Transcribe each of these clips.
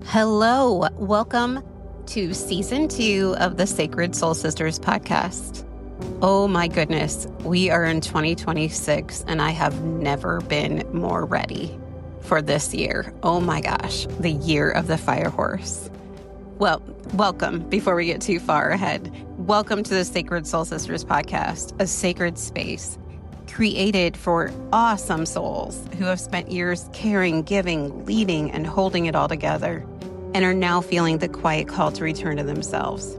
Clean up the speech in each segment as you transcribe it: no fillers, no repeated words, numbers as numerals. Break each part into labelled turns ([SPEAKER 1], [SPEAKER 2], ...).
[SPEAKER 1] Hello, welcome to season 2 of the Sacred Soul Sisters podcast. Oh my goodness, we are in 2026 and I have never been more ready for this year. Oh my gosh, the year of the fire horse. Well, welcome before we get too far ahead. Welcome to the Sacred Soul Sisters podcast, a sacred space created for awesome souls who have spent years caring, giving, leading, and holding it all together, and are now feeling the quiet call to return to themselves.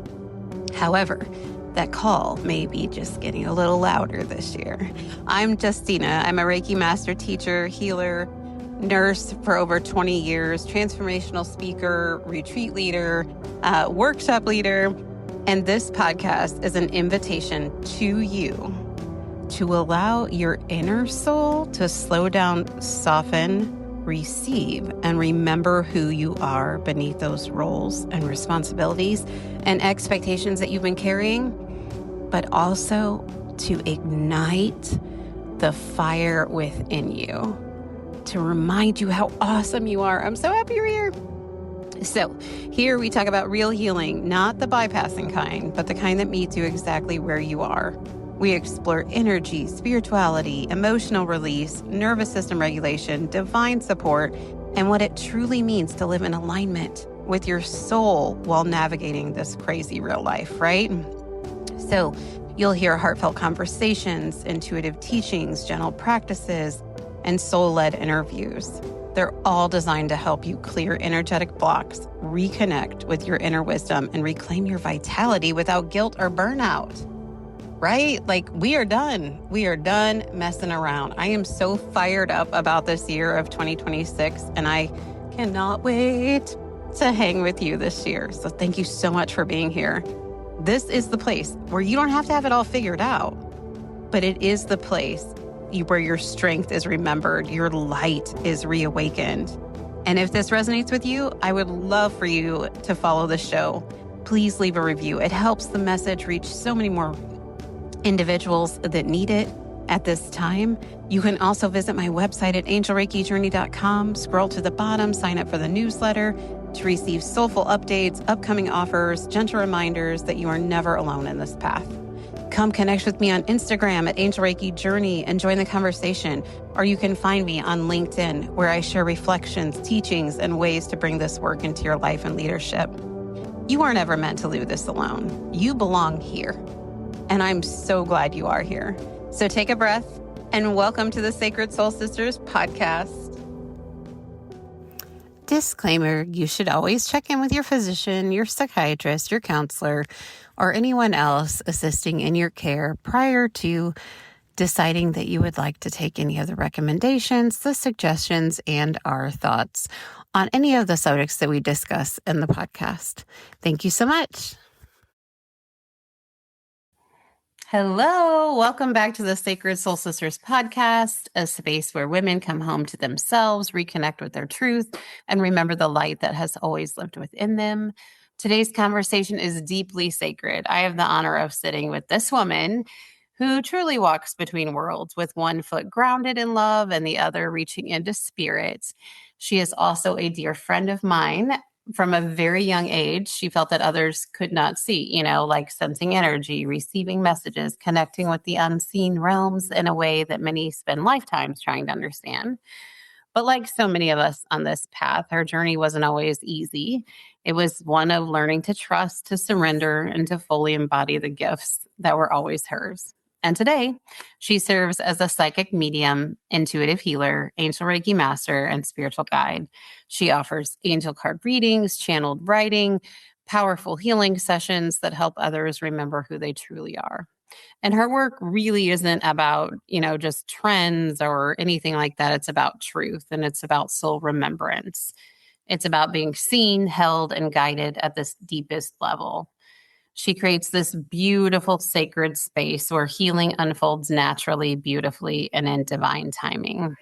[SPEAKER 1] However, that call may be just getting a little louder this year. I'm Justina. I'm a Reiki master teacher, healer, nurse for over 20 years, transformational speaker, retreat leader, workshop leader, and this podcast is an invitation to you to allow your inner soul to slow down, soften, receive, and remember who you are beneath those roles and responsibilities and expectations that you've been carrying, but also to ignite the fire within you, to remind you how awesome you are. I'm so happy you're here. So here we talk about real healing, not the bypassing kind, but the kind that meets you exactly where you are. We explore energy, spirituality, emotional release, nervous system regulation, divine support, and what it truly means to live in alignment with your soul while navigating this crazy real life, right? So you'll hear heartfelt conversations, intuitive teachings, gentle practices, and soul-led interviews. They're all designed to help you clear energetic blocks, reconnect with your inner wisdom, and reclaim your vitality without guilt or burnout. Right? Like we are done. We are done messing around. I am so fired up about this year of 2026 and I cannot wait to hang with you this year. So thank you so much for being here. This is the place where you don't have to have it all figured out, but it is the place where your strength is remembered, your light is reawakened. And if this resonates with you, I would love for you to follow the show. Please leave a review. It helps the message reach so many more individuals that need it at this time. You can also visit my website at angelreikijourney.com, scroll to the bottom, sign up for the newsletter to receive soulful updates, upcoming offers, gentle reminders that you are never alone in this path. Come connect with me on Instagram at Angel Reiki Journey and join the conversation. Or you can find me on LinkedIn, where I share reflections, teachings, and ways to bring this work into your life and leadership. You are never meant to do this alone. You belong here. And I'm so glad you are here. So take a breath and welcome to the Sacred Soul Sisters podcast. Disclaimer, you should always check in with your physician, your psychiatrist, your counselor, or anyone else assisting in your care prior to deciding that you would like to take any of the recommendations, the suggestions, and our thoughts on any of the subjects that we discuss in the podcast. Thank you so much. Hello, welcome back to the Sacred Soul Sisters podcast, a space where women come home to themselves, reconnect with their truth, and remember the light that has always lived within them. Today's conversation is deeply sacred. I have the honor of sitting with this woman who truly walks between worlds, with one foot grounded in love and the other reaching into spirit. She is also a dear friend of mine. From a very young age, she felt that others could not see, like sensing energy, receiving messages, connecting with the unseen realms in a way that many spend lifetimes trying to understand. But like so many of us on this path, her journey wasn't always easy. It was one of learning to trust, to surrender, and to fully embody the gifts that were always hers. And today, she serves as a psychic medium, intuitive healer, angel Reiki master, and spiritual guide. She offers angel card readings, channeled writing, powerful healing sessions that help others remember who they truly are. And her work really isn't about, just trends or anything like that. It's about truth, and it's about soul remembrance. It's about being seen, held, and guided at this deepest level. She creates this beautiful sacred space where healing unfolds naturally, beautifully, and in divine timing.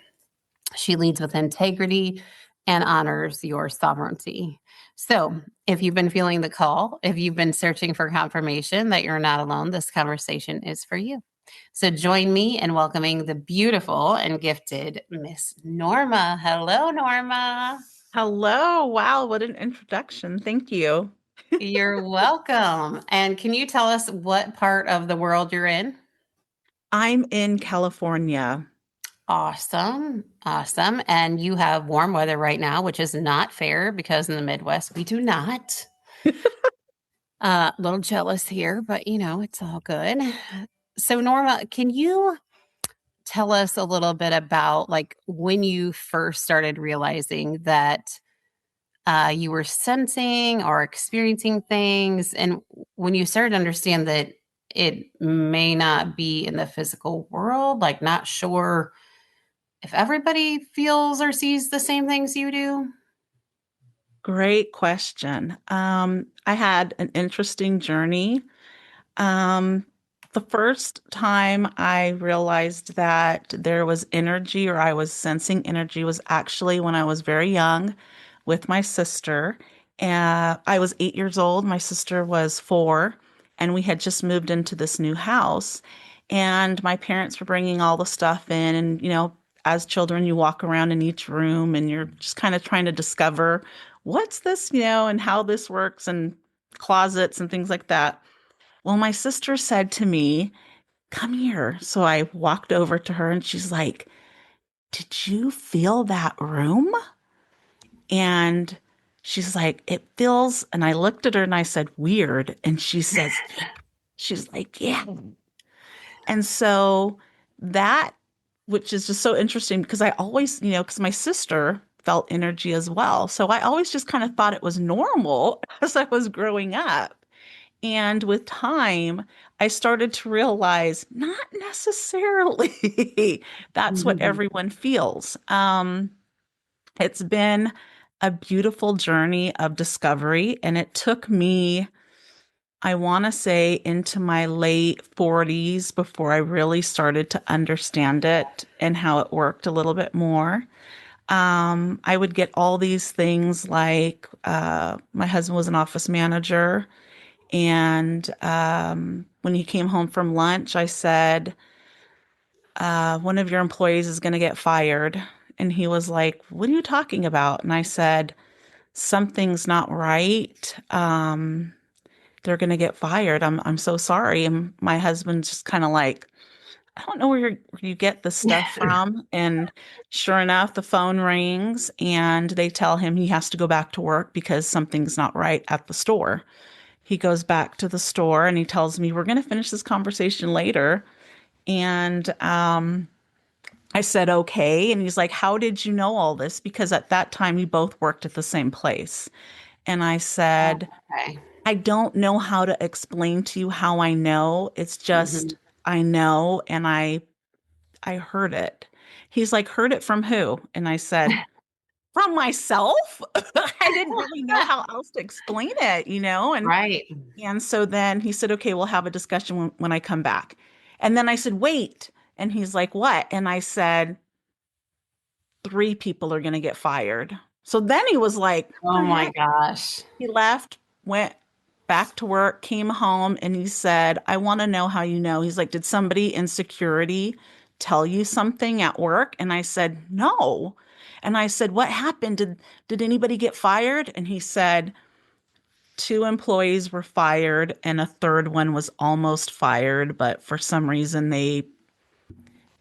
[SPEAKER 1] She leads with integrity and honors your sovereignty. So if you've been feeling the call, if you've been searching for confirmation that you're not alone, this conversation is for you. So join me in welcoming the beautiful and gifted Miss Norma. Hello, Norma.
[SPEAKER 2] Hello. Wow, what an introduction. Thank you.
[SPEAKER 1] You're welcome. And can you tell us what part of the world you're in?
[SPEAKER 2] I'm in California.
[SPEAKER 1] Awesome. Awesome. And you have warm weather right now, which is not fair because in the Midwest we do not. A little jealous here, but it's all good. So, Norma, can you tell us a little bit about like when you first started realizing that you were sensing or experiencing things, and when you started to understand that it may not be in the physical world, like not sure if everybody feels or sees the same things you do?
[SPEAKER 2] Great question. I had an interesting journey. Um, the first time I realized that there was energy or I was sensing energy was actually when I was very young with my sister. I was 8 years old. My sister was four, and we had just moved into this new house. And my parents were bringing all the stuff in. And, as children, you walk around in each room and you're just kind of trying to discover what's this, and how this works and closets and things like that. Well, my sister said to me, "Come here." So I walked over to her and she's like, "Did you feel that room?" And she's like, "It feels," and I looked at her and I said, "Weird." And she says, "Yeah." She's like, "Yeah." And so that, which is just so interesting because I always, because my sister felt energy as well. So I always just kind of thought it was normal as I was growing up. And with time, I started to realize not necessarily that's what everyone feels. It's been a beautiful journey of discovery, and it took me, I want to say, into my late 40s before I really started to understand it and how it worked a little bit more. I would get all these things like my husband was an office manager. And when he came home from lunch, I said, one of your employees is going to get fired. And he was like, "What are you talking about?" And I said, "Something's not right. They're going to get fired. I'm so sorry." And my husband's just kind of like, "I don't know where you get this stuff from." And sure enough, the phone rings and they tell him he has to go back to work because something's not right at the store. He goes back to the store and he tells me, "We're going to finish this conversation later." And I said, "Okay." And he's like, "How did you know all this?" Because at that time, we both worked at the same place. And I said,
[SPEAKER 1] Okay.
[SPEAKER 2] "I don't know how to explain to you how I know. It's just
[SPEAKER 1] Mhm.
[SPEAKER 2] I know, and I heard it." He's like, "Heard it from who?" And I said, "From myself." I didn't really know how else to explain it, and
[SPEAKER 1] Right.
[SPEAKER 2] And so then he said, "Okay, we'll have a discussion when I come back." And then I said, "Wait." And he's like, "What?" And I said, "Three people are going to get fired." So then he was like, "What
[SPEAKER 1] Oh
[SPEAKER 2] the
[SPEAKER 1] my
[SPEAKER 2] heck?"
[SPEAKER 1] gosh.
[SPEAKER 2] He left, went back to work, came home, and he said, "I want to know how you know." He's like, "Did somebody in security tell you something at work?" And I said, "No." And I said, "What happened? Did anybody get fired?" And he said, two employees were fired and a third one was almost fired, but for some reason they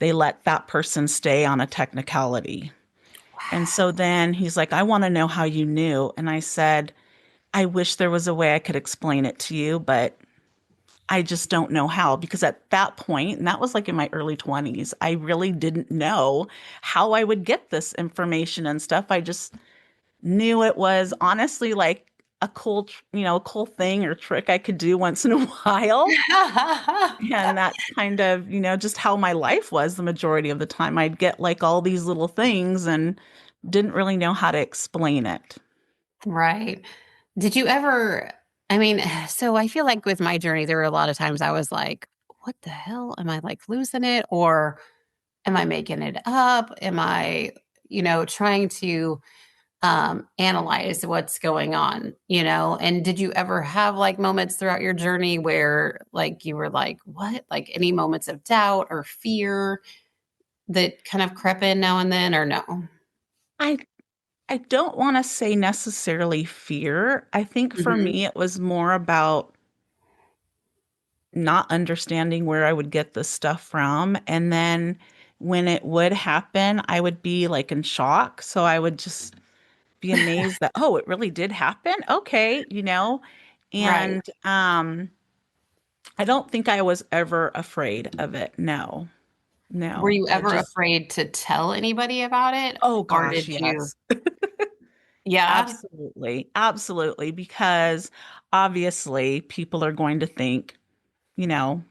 [SPEAKER 2] let that person stay on a technicality. And so then he's like, "I want to know how you knew." And I said, "I wish there was a way I could explain it to you, but I just don't know how." Because at that point, and that was like in my early 20s, I really didn't know how I would get this information and stuff. I just knew it was honestly like a cool, cool thing or trick I could do once in a while. And that's kind of, just how my life was the majority of the time. I'd get like all these little things and didn't really know how to explain it.
[SPEAKER 1] Right. Did you ever, I mean, so I feel like with my journey, there were a lot of times I was like, what the hell? Am I like losing it? Or am I making it up? Am I, trying to analyze what's going on, And did you ever have like moments throughout your journey where like you were like, what? Like any moments of doubt or fear that kind of crept in now and then, or no?
[SPEAKER 2] I I don't want to say necessarily fear. I think for
[SPEAKER 1] Hmm.
[SPEAKER 2] me, it was more about not understanding where I would get this stuff from. And then when it would happen, I would be like in shock. So I would just be amazed that, oh, it really did happen. Okay,
[SPEAKER 1] Right.
[SPEAKER 2] And I don't think I was ever afraid of it. No,
[SPEAKER 1] Were
[SPEAKER 2] no.
[SPEAKER 1] you
[SPEAKER 2] I
[SPEAKER 1] ever
[SPEAKER 2] just,
[SPEAKER 1] afraid to tell anybody about it?
[SPEAKER 2] oh
[SPEAKER 1] Or
[SPEAKER 2] gosh,
[SPEAKER 1] did you?
[SPEAKER 2] yes.
[SPEAKER 1] Yeah.
[SPEAKER 2] Absolutely. Absolutely. Because obviously people are going to think, you know,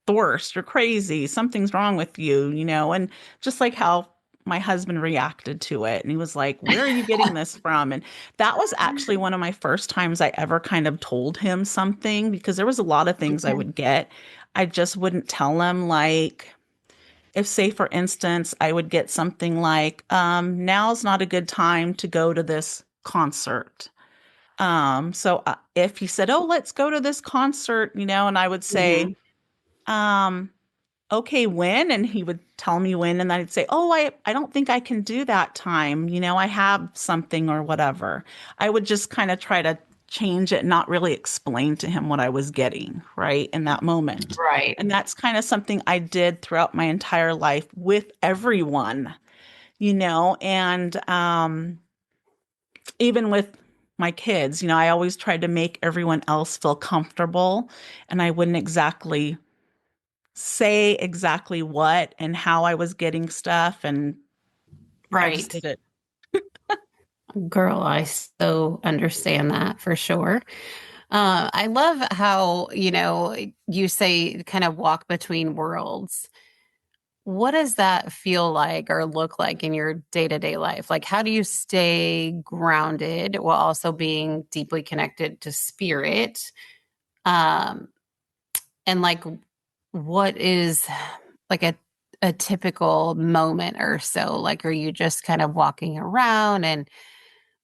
[SPEAKER 2] the worst, you're crazy, something's wrong with you, and just like how my husband reacted to it. And he was like, where are you getting this from? And that was actually one of my first times I ever kind of told him something because there was a lot of things I
[SPEAKER 1] Okay.
[SPEAKER 2] would get. I just wouldn't tell him, like, if, say, for instance, I would get something like, now's not a good time to go to this concert. So if he said, oh, let's go to this concert, and I would say,
[SPEAKER 1] Hmm.
[SPEAKER 2] um, okay, when? And he would tell me when, and I'd say, oh, I don't think I can do that time. I have something or whatever. I would just kind of try to change it, not really explain to him what I was getting, right, in that moment.
[SPEAKER 1] Right.
[SPEAKER 2] And that's kind of something I did throughout my entire life with everyone, and even with my kids, I always tried to make everyone else feel comfortable, and I wouldn't exactly say exactly what and how I was getting stuff, and I just
[SPEAKER 1] Right.
[SPEAKER 2] did it.
[SPEAKER 1] Girl, I so understand that for sure. I love how, you say kind of walk between worlds. What does that feel like or look like in your day-to-day life? Like, how do you stay grounded while also being deeply connected to spirit? Um, and like, what is like a typical moment or so? Like, are you just kind of walking around and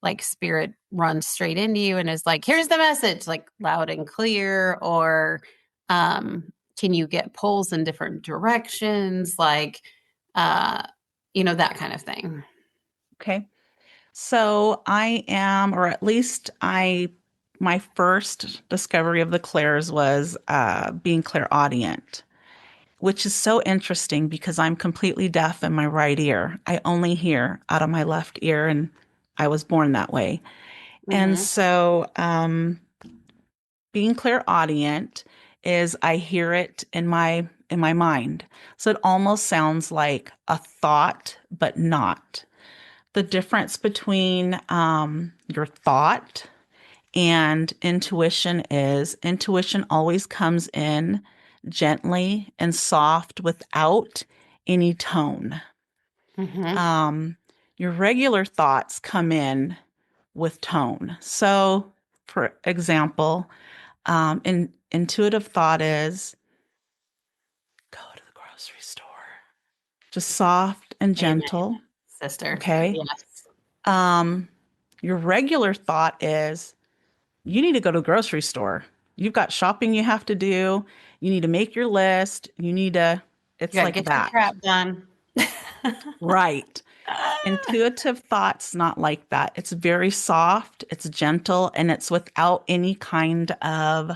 [SPEAKER 1] like spirit runs straight into you and is like, here's the message, like loud and clear? Or can you get pulls in different directions? Like, uh, that kind of thing.
[SPEAKER 2] Okay. So I am, or at least my first discovery of the clairs was being clairaudient, which is so interesting because I'm completely deaf in my right ear. I only hear out of my left ear, and I was born that way. And
[SPEAKER 1] Hmm.
[SPEAKER 2] so being clairaudient is I hear it in my mind. So it almost sounds like a thought, but not. The difference between your thought and intuition is intuition always comes in gently and soft without any tone.
[SPEAKER 1] Hmm.
[SPEAKER 2] Um, your regular thoughts come in with tone. So, for example, intuitive thought is go to the grocery store. Just soft and
[SPEAKER 1] Amen,
[SPEAKER 2] gentle.
[SPEAKER 1] sister.
[SPEAKER 2] Okay.
[SPEAKER 1] Yes.
[SPEAKER 2] Um, your regular thought is you need to go to the grocery store. You've got shopping you have to do. You need to make your list.
[SPEAKER 1] You
[SPEAKER 2] It's
[SPEAKER 1] got to
[SPEAKER 2] like
[SPEAKER 1] get your
[SPEAKER 2] that.
[SPEAKER 1] crap done.
[SPEAKER 2] Right. Intuitive thought's not like that. It's very soft, it's gentle, and it's without any kind of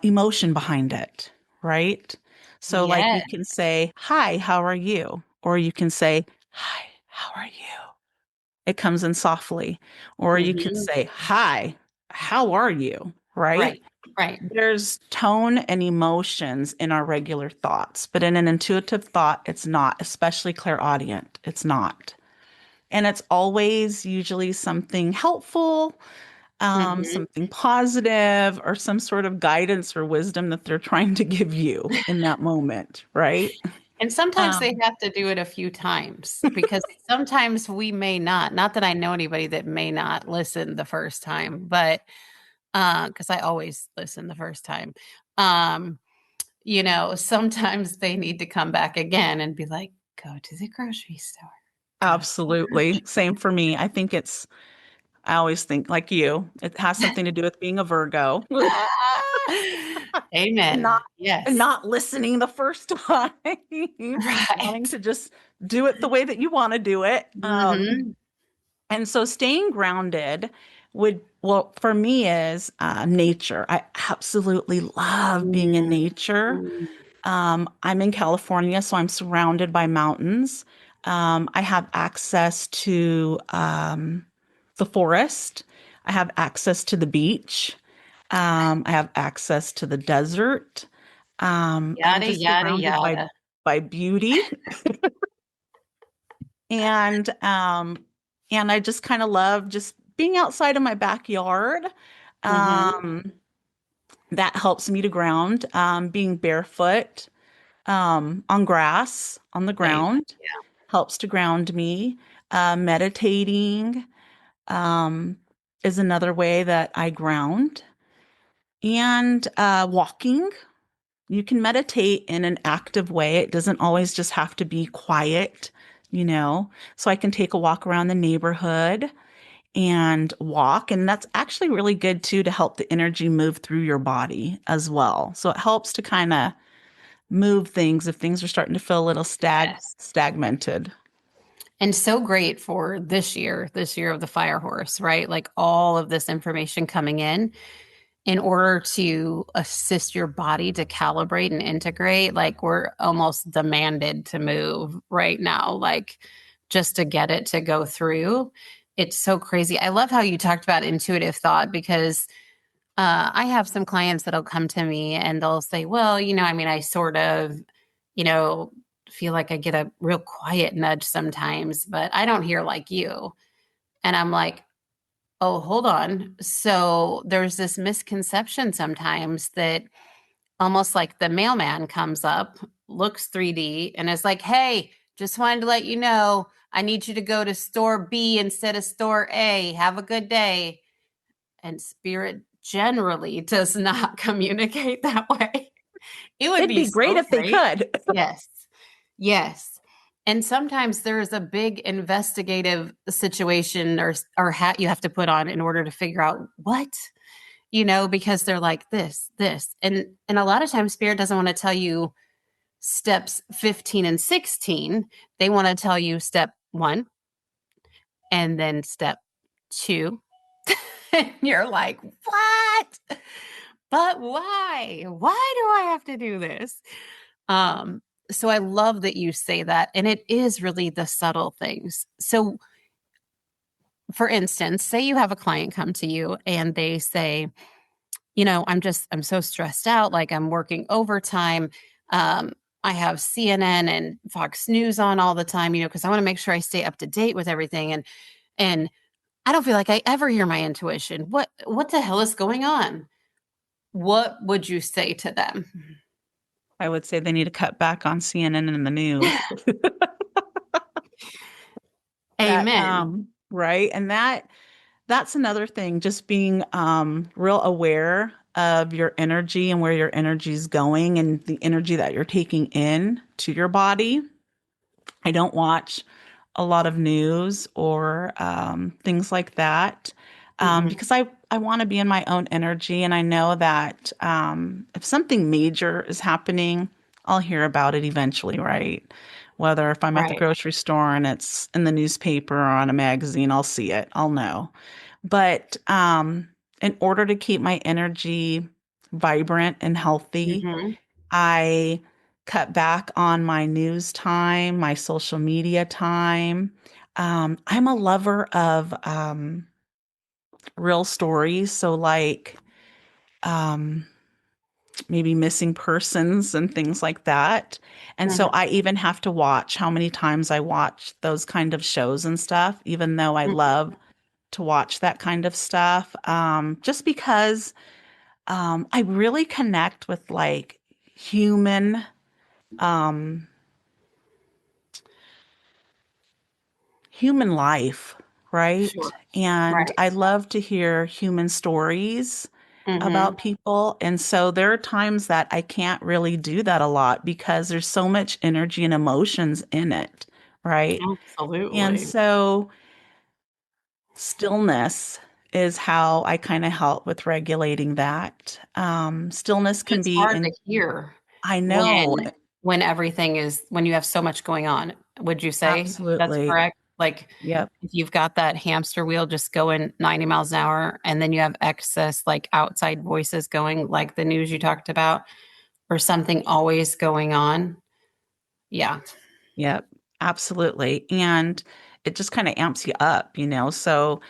[SPEAKER 2] emotion behind it, right? So, like, you
[SPEAKER 1] Yes.
[SPEAKER 2] can say, hi, how are you? Or you can say, hi, how are you? It comes in softly. Or you could
[SPEAKER 1] Hmm.
[SPEAKER 2] say, hi, how are you? Right?
[SPEAKER 1] Right. Right.
[SPEAKER 2] There's tone and emotions in our regular thoughts, but in an intuitive thought, it's not, especially clairaudient. It's not. And it's always usually something helpful,
[SPEAKER 1] Hmm.
[SPEAKER 2] something positive, or some sort of guidance or wisdom that they're trying to give you in that moment, right?
[SPEAKER 1] And sometimes they
[SPEAKER 2] Um,
[SPEAKER 1] have to do it a few times because sometimes we may not that I know anybody that may not listen the first time, but because I always listen the first time. Um, sometimes they need to come back again and be like, go to the grocery store. Go to the
[SPEAKER 2] Absolutely. Same for me. I always think like you, it has something to do with being a Virgo. and not
[SPEAKER 1] Amen.
[SPEAKER 2] and
[SPEAKER 1] Yes.
[SPEAKER 2] not listening the first time, wanting
[SPEAKER 1] Right.
[SPEAKER 2] to just do it the way that you want to do it.
[SPEAKER 1] Hmm.
[SPEAKER 2] And so staying grounded well, for me is nature. I absolutely love being in nature.
[SPEAKER 1] Mm.
[SPEAKER 2] I'm in California, so I'm surrounded by mountains. I have access to the forest. I have access to the beach. I have access to the desert. I'm
[SPEAKER 1] Yada,
[SPEAKER 2] just
[SPEAKER 1] yada,
[SPEAKER 2] surrounded
[SPEAKER 1] yada.
[SPEAKER 2] by beauty, and I just kind of love just being outside of my backyard.
[SPEAKER 1] Mm-hmm.
[SPEAKER 2] Um, that helps me to ground. Being barefoot on grass on the
[SPEAKER 1] Same.
[SPEAKER 2] ground helps to ground me. Meditating um, is another way that I ground, and walking. You can meditate in an active way. It doesn't always just have to be quiet, you know. So I can take a walk around the neighborhood and walk. And that's actually really good too to help the energy move through your body as well. So it helps to kind of move things if things are starting to feel a little
[SPEAKER 1] Yes.
[SPEAKER 2] stagmented.
[SPEAKER 1] And so great for this year of the fire horse, right? Like all of this information coming in order to assist your body to calibrate and integrate. Like we're almost demanded to move right now, like just to get it to go through. It's so crazy. I love how you talked about intuitive thought because I have some clients that'll come to me and they'll say, well, I mean, I sort of, you know, feel like I get a real quiet nudge sometimes, but I don't hear like you. And I'm like, oh, hold on. So there's this misconception sometimes that almost like the mailman comes up, looks 3D, and is like, hey, just wanted to let you know, I need you to go to store B instead of store A. Have a good day. And spirit generally does not communicate that way. It would
[SPEAKER 2] It'd
[SPEAKER 1] be
[SPEAKER 2] be great
[SPEAKER 1] so
[SPEAKER 2] if they
[SPEAKER 1] great.
[SPEAKER 2] could.
[SPEAKER 1] Yes. Yes. And sometimes there is a big investigative situation or hat you have to put on in order to figure out what, because they're like this. And a lot of times spirit doesn't want to tell you steps 15 and 16. They want to tell you step 1 and then step 2. And you're like, "What? But why? Why do I have to do this?" Um, so I love that you say that, and it is really the subtle things. So, for instance, say you have a client come to you and they say, I'm so stressed out, like I'm working overtime. Um, I have CNN and Fox News on all the time, because I want to make sure I stay up to date with everything and I don't feel like I ever hear my intuition. What the hell is going on? What would you say to them?
[SPEAKER 2] I would say they need to cut back on CNN and the news. That
[SPEAKER 1] Amen.
[SPEAKER 2] right. And that's another thing, just being real aware of your energy and where your energy is going and the energy that you're taking in to your body. I don't watch a lot of news or things like that
[SPEAKER 1] Mhm.
[SPEAKER 2] because I want to be in my own energy. And I know that if something major is happening, I'll hear about it eventually, right? Whether if I'm at the
[SPEAKER 1] Right.
[SPEAKER 2] grocery store and it's in the newspaper or on a magazine, I'll see it, I'll know. But in order to keep my energy vibrant and healthy,
[SPEAKER 1] Mhm.
[SPEAKER 2] I cut back on my news time, my social media time. I'm a lover of real stories. So, like um, maybe missing persons and things like that. And so,
[SPEAKER 1] Mhm.
[SPEAKER 2] I even have to watch how many times I watch those kind of shows and stuff, even though I
[SPEAKER 1] Mhm.
[SPEAKER 2] love to watch that kind of stuff. Just because I really connect with like human. Um, human life, right?
[SPEAKER 1] Sure.
[SPEAKER 2] And
[SPEAKER 1] Right.
[SPEAKER 2] I love to hear human stories
[SPEAKER 1] Mhm.
[SPEAKER 2] about people. And so there are times that I can't really do that a lot because there's so much energy and emotions in it, right? And
[SPEAKER 1] Absolutely.
[SPEAKER 2] so stillness is how I kind of help with regulating that. Stillness can
[SPEAKER 1] It's
[SPEAKER 2] be
[SPEAKER 1] hard to
[SPEAKER 2] in,
[SPEAKER 1] hear
[SPEAKER 2] I know,
[SPEAKER 1] when everything is when you have so much going on. Would you say that's
[SPEAKER 2] absolutely.
[SPEAKER 1] correct? Like
[SPEAKER 2] Yep.
[SPEAKER 1] if you've got that hamster wheel just going 90 miles an hour and then you have excess like outside voices going, like the news you talked about, or something always going on. Yeah.
[SPEAKER 2] Yep. Absolutely. And it just kind of amps you up, So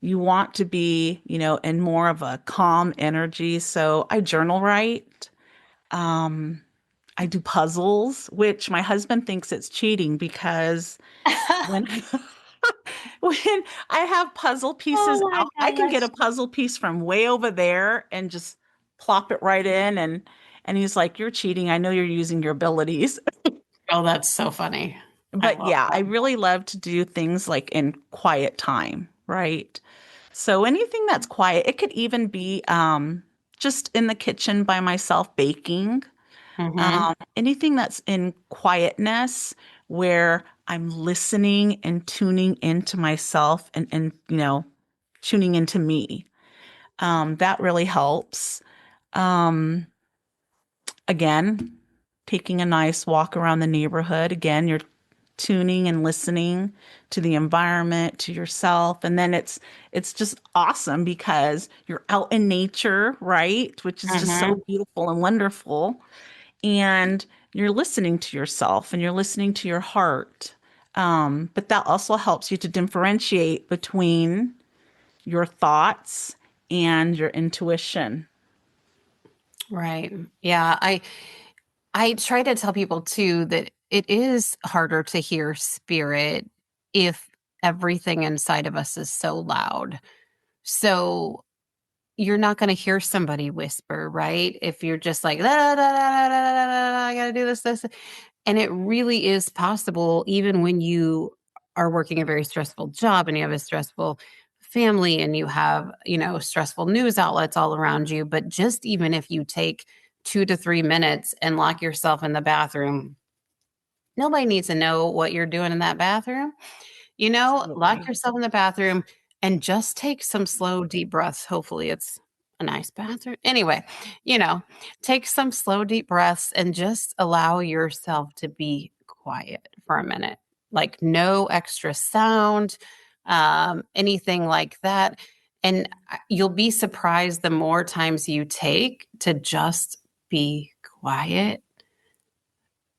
[SPEAKER 2] you want to be, in more of a calm energy. So I journal write. Um, I do puzzles, which my husband thinks it's cheating because when when I have puzzle pieces
[SPEAKER 1] Oh my
[SPEAKER 2] out, I can get
[SPEAKER 1] gosh.
[SPEAKER 2] a puzzle piece from way over there and just plop it right in, and he's like, "You're cheating. I know you're using your abilities."
[SPEAKER 1] Oh, that's so funny. I
[SPEAKER 2] But
[SPEAKER 1] love
[SPEAKER 2] yeah, I
[SPEAKER 1] that.
[SPEAKER 2] really love to do things like in quiet time, right? So anything that's quiet, it could even be just in the kitchen by myself baking.
[SPEAKER 1] Mm-hmm.
[SPEAKER 2] Anything that's in quietness where I'm listening and tuning into myself and tuning into me. That really helps. Um, again, taking a nice walk around the neighborhood. Again, you're tuning and listening to the environment, to yourself. And then it's just awesome because you're out in nature, right? Which is just so
[SPEAKER 1] Mm-hmm.
[SPEAKER 2] beautiful and wonderful. And you're listening to yourself and you're listening to your heart. But that also helps you to differentiate between your thoughts and your intuition.
[SPEAKER 1] Right. Yeah. I try to tell people too that it is harder to hear spirit if everything inside of us is so loud. So you're not going to hear somebody whisper, right? If you're just like, "Da, da, da, da, da, da, da, da, I got to do this. And it really is possible, even when you are working a very stressful job and you have a stressful family and you have, stressful news outlets all around you. But just even if you take 2 to 3 minutes and lock yourself in the bathroom, nobody needs to know what you're doing in that bathroom. Lock
[SPEAKER 2] Absolutely.
[SPEAKER 1] yourself in the bathroom and just take some slow, deep breaths. Hopefully, it's a nice bathroom. Anyway, you know, take some slow, deep breaths and just allow yourself to be quiet for a minute. Like, no extra sound, anything like that. And you'll be surprised the more times you take to just be quiet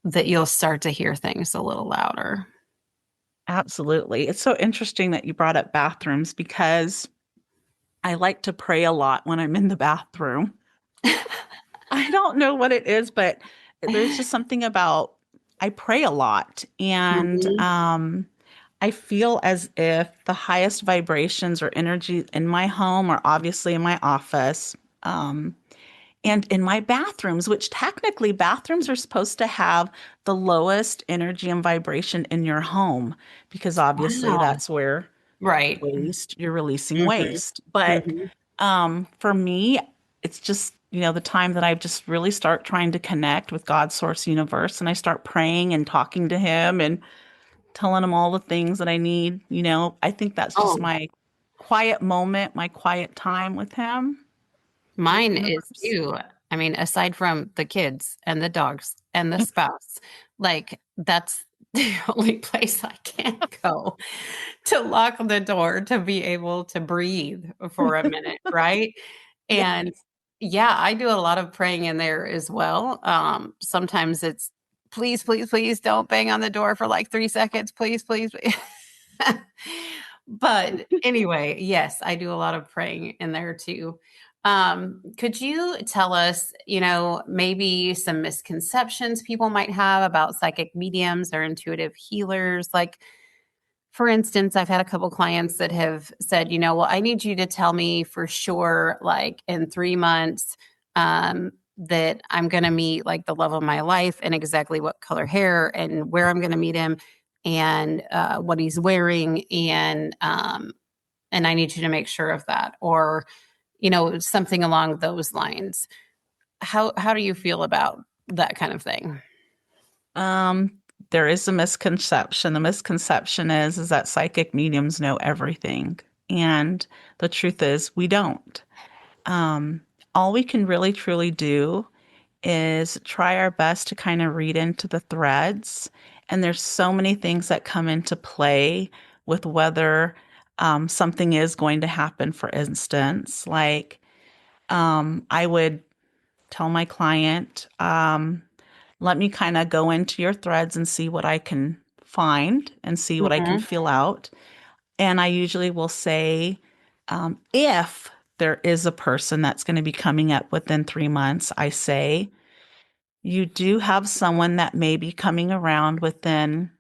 [SPEAKER 1] that you'll start to hear things a little louder.
[SPEAKER 2] Absolutely. It's so interesting that you brought up bathrooms because I like to pray a lot when I'm in the bathroom. I don't know what it is, but there's just something about I pray a lot and
[SPEAKER 1] Mhm.
[SPEAKER 2] I feel as if the highest vibrations or energy in my home are obviously in my office. And in my bathrooms, which technically bathrooms are supposed to have the lowest energy and vibration in your home, because obviously
[SPEAKER 1] Wow.
[SPEAKER 2] that's where
[SPEAKER 1] Right.
[SPEAKER 2] waste, you're releasing
[SPEAKER 1] Mhm.
[SPEAKER 2] waste. But
[SPEAKER 1] Mhm.
[SPEAKER 2] for me, it's just, the time that I just really start trying to connect with God's source universe and I start praying and talking to him and telling him all the things that I need. I think that's just
[SPEAKER 1] Oh,
[SPEAKER 2] my quiet moment, my quiet time with him, with
[SPEAKER 1] mine is
[SPEAKER 2] universe.
[SPEAKER 1] too. I mean, aside from the kids and the dogs and the spouse, like that's the only place I can go to lock the door to be able to breathe for a minute, right?
[SPEAKER 2] Yeah.
[SPEAKER 1] And yeah, I do a lot of praying in there as well. Sometimes it's please, please, please don't bang on the door for like 3 seconds. Please, please. Please." But anyway, yes, I do a lot of praying in there too. Could you tell us, maybe some misconceptions people might have about psychic mediums or intuitive healers? Like, for instance, I've had a couple clients that have said, well, I need you to tell me for sure, like in 3 months, that I'm going to meet like the love of my life and exactly what color hair and where I'm going to meet him and what he's wearing. And I need you to make sure of that or, something along those lines. How do you feel about that kind of thing?
[SPEAKER 2] Um, there is a misconception. The misconception is that psychic mediums know everything. And the truth is we don't. Um, all we can really truly do is try our best to kind of read into the threads. And there's so many things that come into play with whether something is going to happen. For instance, like I would tell my client, let me kind of go into your threads and see what I can find and see what I can
[SPEAKER 1] Mm-hmm.
[SPEAKER 2] feel out. And I usually will say, if there is a person that's going to be coming up within 3 months, I say, you do have someone that may be coming around within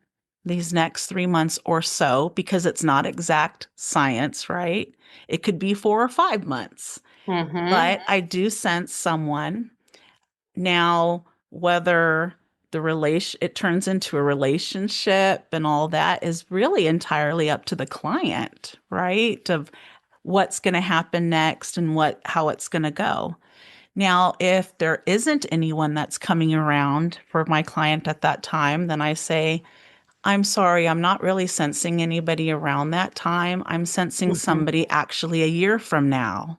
[SPEAKER 2] these next 3 months or so, because it's not exact science, right? It could be 4 or 5 months,
[SPEAKER 1] Mm-hmm.
[SPEAKER 2] but I do sense someone. Now, whether it turns into a relationship and all that is really entirely up to the client, right? Of what's going to happen next and how it's going to go. Now, if there isn't anyone that's coming around for my client at that time, then I say, I'm sorry, I'm not really sensing anybody around that time. I'm sensing
[SPEAKER 1] Mm-hmm.
[SPEAKER 2] somebody actually a year from now.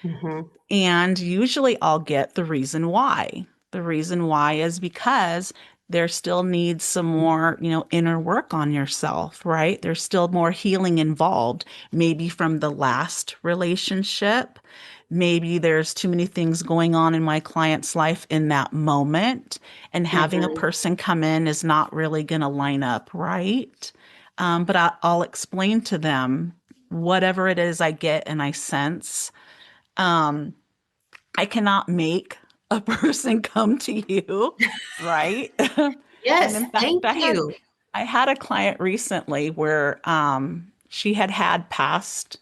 [SPEAKER 1] Mm-hmm.
[SPEAKER 2] And usually I'll get the reason why. The reason why is because there still needs some more, inner work on yourself, right? There's still more healing involved, maybe from the last relationship. Maybe there's too many things going on in my client's life in that moment, and having a
[SPEAKER 1] Mm-hmm.
[SPEAKER 2] person come in is not really going to line up, right? But I'll explain to them whatever it is I get and I sense. Um, I cannot make a person come to you, right? And
[SPEAKER 1] Yes,
[SPEAKER 2] in fact,
[SPEAKER 1] thank you.
[SPEAKER 2] I had a client recently where she had past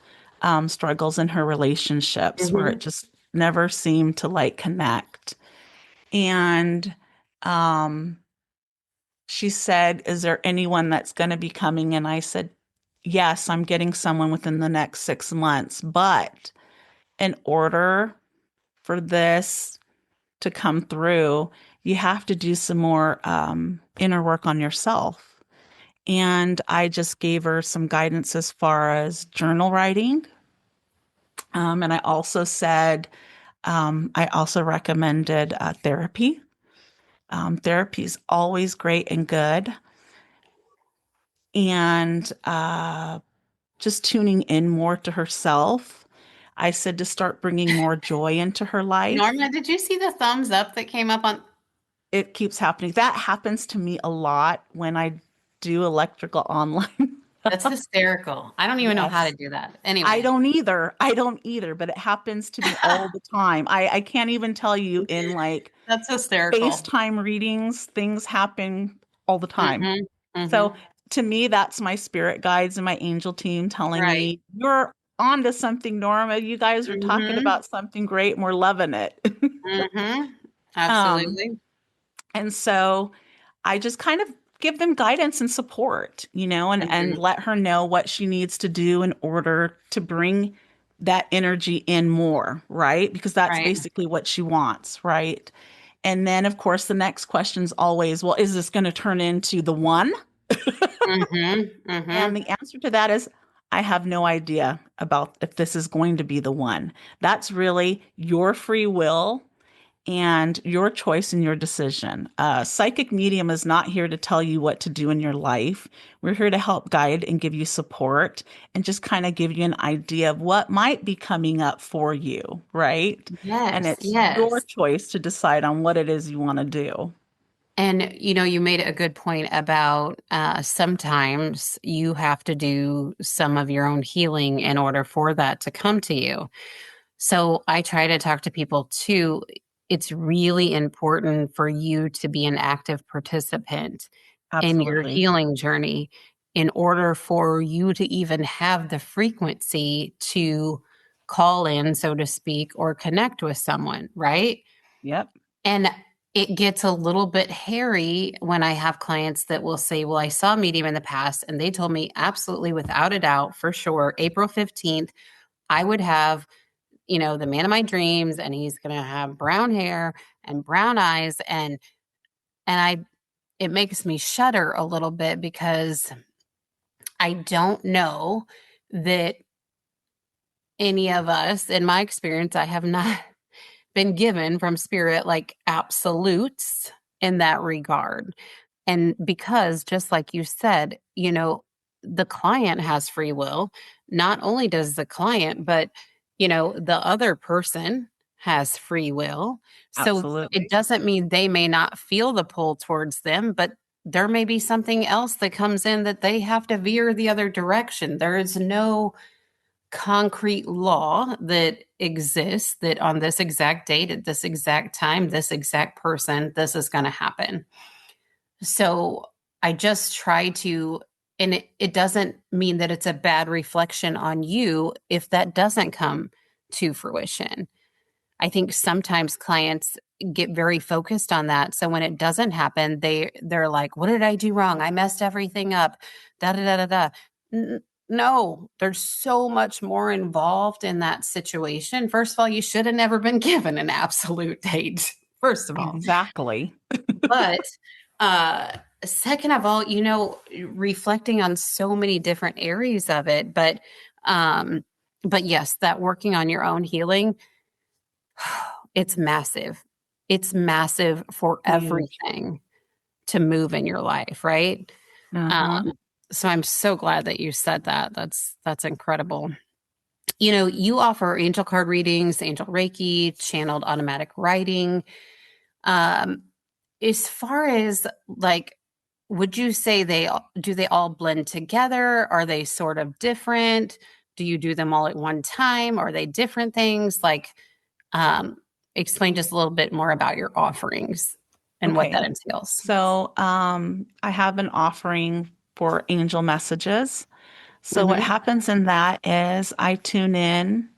[SPEAKER 2] struggles in her relationships where it
[SPEAKER 1] Mm-hmm.
[SPEAKER 2] just never seemed to like connect. And um, she said, "Is there anyone that's going to be coming?" And I said, "Yes, I'm getting someone within the next 6 months, but in order for this to come through, you have to do some more inner work on yourself." And I just gave her some guidance as far as journal writing. And I also said, I also recommended therapy. Therapy is always great and good. And just tuning in more to herself. I said to start bringing more joy into her life.
[SPEAKER 1] Norma, did you see the thumbs up that came up on?
[SPEAKER 2] It keeps happening. That happens to me a lot when I do electrical online.
[SPEAKER 1] That's hysterical. I don't even know how to
[SPEAKER 2] Yes.
[SPEAKER 1] do that.
[SPEAKER 2] I
[SPEAKER 1] Anyway,
[SPEAKER 2] don't either. I don't either, but it happens to me all the time. I can't even tell you in like
[SPEAKER 1] that's hysterical.
[SPEAKER 2] FaceTime readings, things happen all the time.
[SPEAKER 1] Mm-hmm.
[SPEAKER 2] So
[SPEAKER 1] Mm-hmm.
[SPEAKER 2] to me, that's my spirit guides and my angel team telling
[SPEAKER 1] Right.
[SPEAKER 2] me, you're onto something, Norma. You guys are talking
[SPEAKER 1] Mm-hmm.
[SPEAKER 2] about something great and we're loving it.
[SPEAKER 1] Mm-hmm.
[SPEAKER 2] Um,
[SPEAKER 1] Absolutely.
[SPEAKER 2] and so I just kind of give them guidance and support, and
[SPEAKER 1] Mm-hmm.
[SPEAKER 2] let her know what she needs to do in order to bring that energy in more, right? Because that's
[SPEAKER 1] Right.
[SPEAKER 2] basically what she wants, right? And then, of course, the next question is always, well, is this going to turn into the one?
[SPEAKER 1] Mm-hmm.
[SPEAKER 2] And
[SPEAKER 1] Mm-hmm.
[SPEAKER 2] the answer to that is, I have no idea about if this is going to be the one. That's really your free will and your choice and your decision. Psychic medium is not here to tell you what to do in your life. We're here to help guide and give you support and just kind of give you an idea of what might be coming up for you, right? And
[SPEAKER 1] Yes.
[SPEAKER 2] it's your
[SPEAKER 1] Yes.
[SPEAKER 2] choice to decide on what it is you want to do.
[SPEAKER 1] And you made a good point about sometimes you have to do some of your own healing in order for that to come to you. So I try to talk to people too. It's really important for you to be an active participant in your
[SPEAKER 2] Absolutely.
[SPEAKER 1] healing journey in order for you to even have the frequency to call in, so to speak, or connect with someone, right?
[SPEAKER 2] Yep.
[SPEAKER 1] And it gets a little bit hairy when I have clients that will say, well, I saw a medium in the past and they told me absolutely without a doubt, for sure, April 15th, I would have, the man of my dreams and he's going to have brown hair and brown eyes. And it makes me shudder a little bit because I don't know that any of us, in my experience, I have not been given from spirit like absolutes in that regard. And because, just like you said, the client has free will. Not only does the client, but the other person has free will. So it
[SPEAKER 2] Absolutely.
[SPEAKER 1] doesn't mean they may not feel the pull towards them, but there may be something else that comes in that they have to veer the other direction. There is no concrete law that exists that on this exact date, at this exact time, this exact person, this is going to happen. So I just try to, and it doesn't mean that it's a bad reflection on you if that doesn't come to fruition. I think sometimes clients get very focused on that. So when it doesn't happen, they're like, "What did I do wrong? I messed everything up." Da da da da da. No, there's so much more involved in that situation. First of all, you should have never been given an absolute date. First of all,
[SPEAKER 2] Exactly.
[SPEAKER 1] but uh second of all, reflecting on so many different areas of it, um but yes, that working on your own healing, it's massive. It's massive for
[SPEAKER 2] Huge.
[SPEAKER 1] everything to move in your life, right?
[SPEAKER 2] Uh-huh.
[SPEAKER 1] Um, so I'm so glad that you said that. That's incredible. You offer angel card readings, angel Reiki, channeled automatic writing. Um, as far as like, would you say they all blend together? Are they sort of different? Do you do them all at one time? Are they different things? Like, um, explain just a little bit more about your offerings and what that
[SPEAKER 2] Okay.
[SPEAKER 1] entails.
[SPEAKER 2] So, I have an offering for angel messages. So what
[SPEAKER 1] Mm-hmm.
[SPEAKER 2] happens in that is I tune in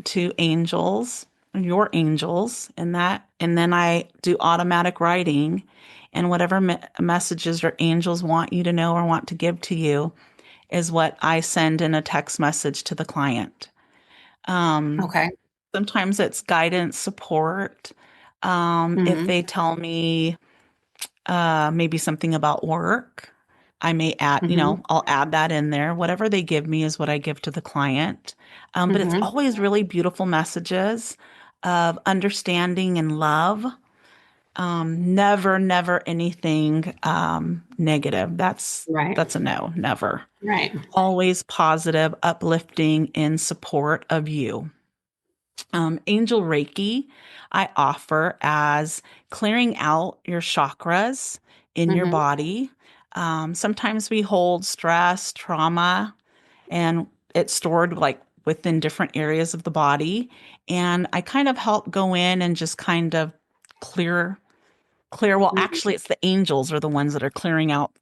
[SPEAKER 2] to angels, your angels, and then I do automatic writing, and whatever messages your angels want you to know or want to give to you is what I send in a text message to the client. Um,
[SPEAKER 1] Okay.
[SPEAKER 2] Sometimes it's guidance support. If
[SPEAKER 1] Mm-hmm.
[SPEAKER 2] they tell me maybe something about work, I may add,
[SPEAKER 1] Mm-hmm.
[SPEAKER 2] I'll add that in there. Whatever they give me is what I give to the client. But it's
[SPEAKER 1] Mm-hmm.
[SPEAKER 2] always really beautiful messages of understanding and love. Never, never anything negative.
[SPEAKER 1] Right.
[SPEAKER 2] That's a no, never.
[SPEAKER 1] Right.
[SPEAKER 2] Always positive, uplifting, and support of you. Angel Reiki, I offer as clearing out your chakras in your
[SPEAKER 1] Mm-hmm.
[SPEAKER 2] body. Sometimes we hold stress, trauma, and it's stored like within different areas of the body. And I kind of help go in and just kind of clear, clear. Well,
[SPEAKER 1] Mm-hmm.
[SPEAKER 2] actually, it's the angels are the ones that are clearing out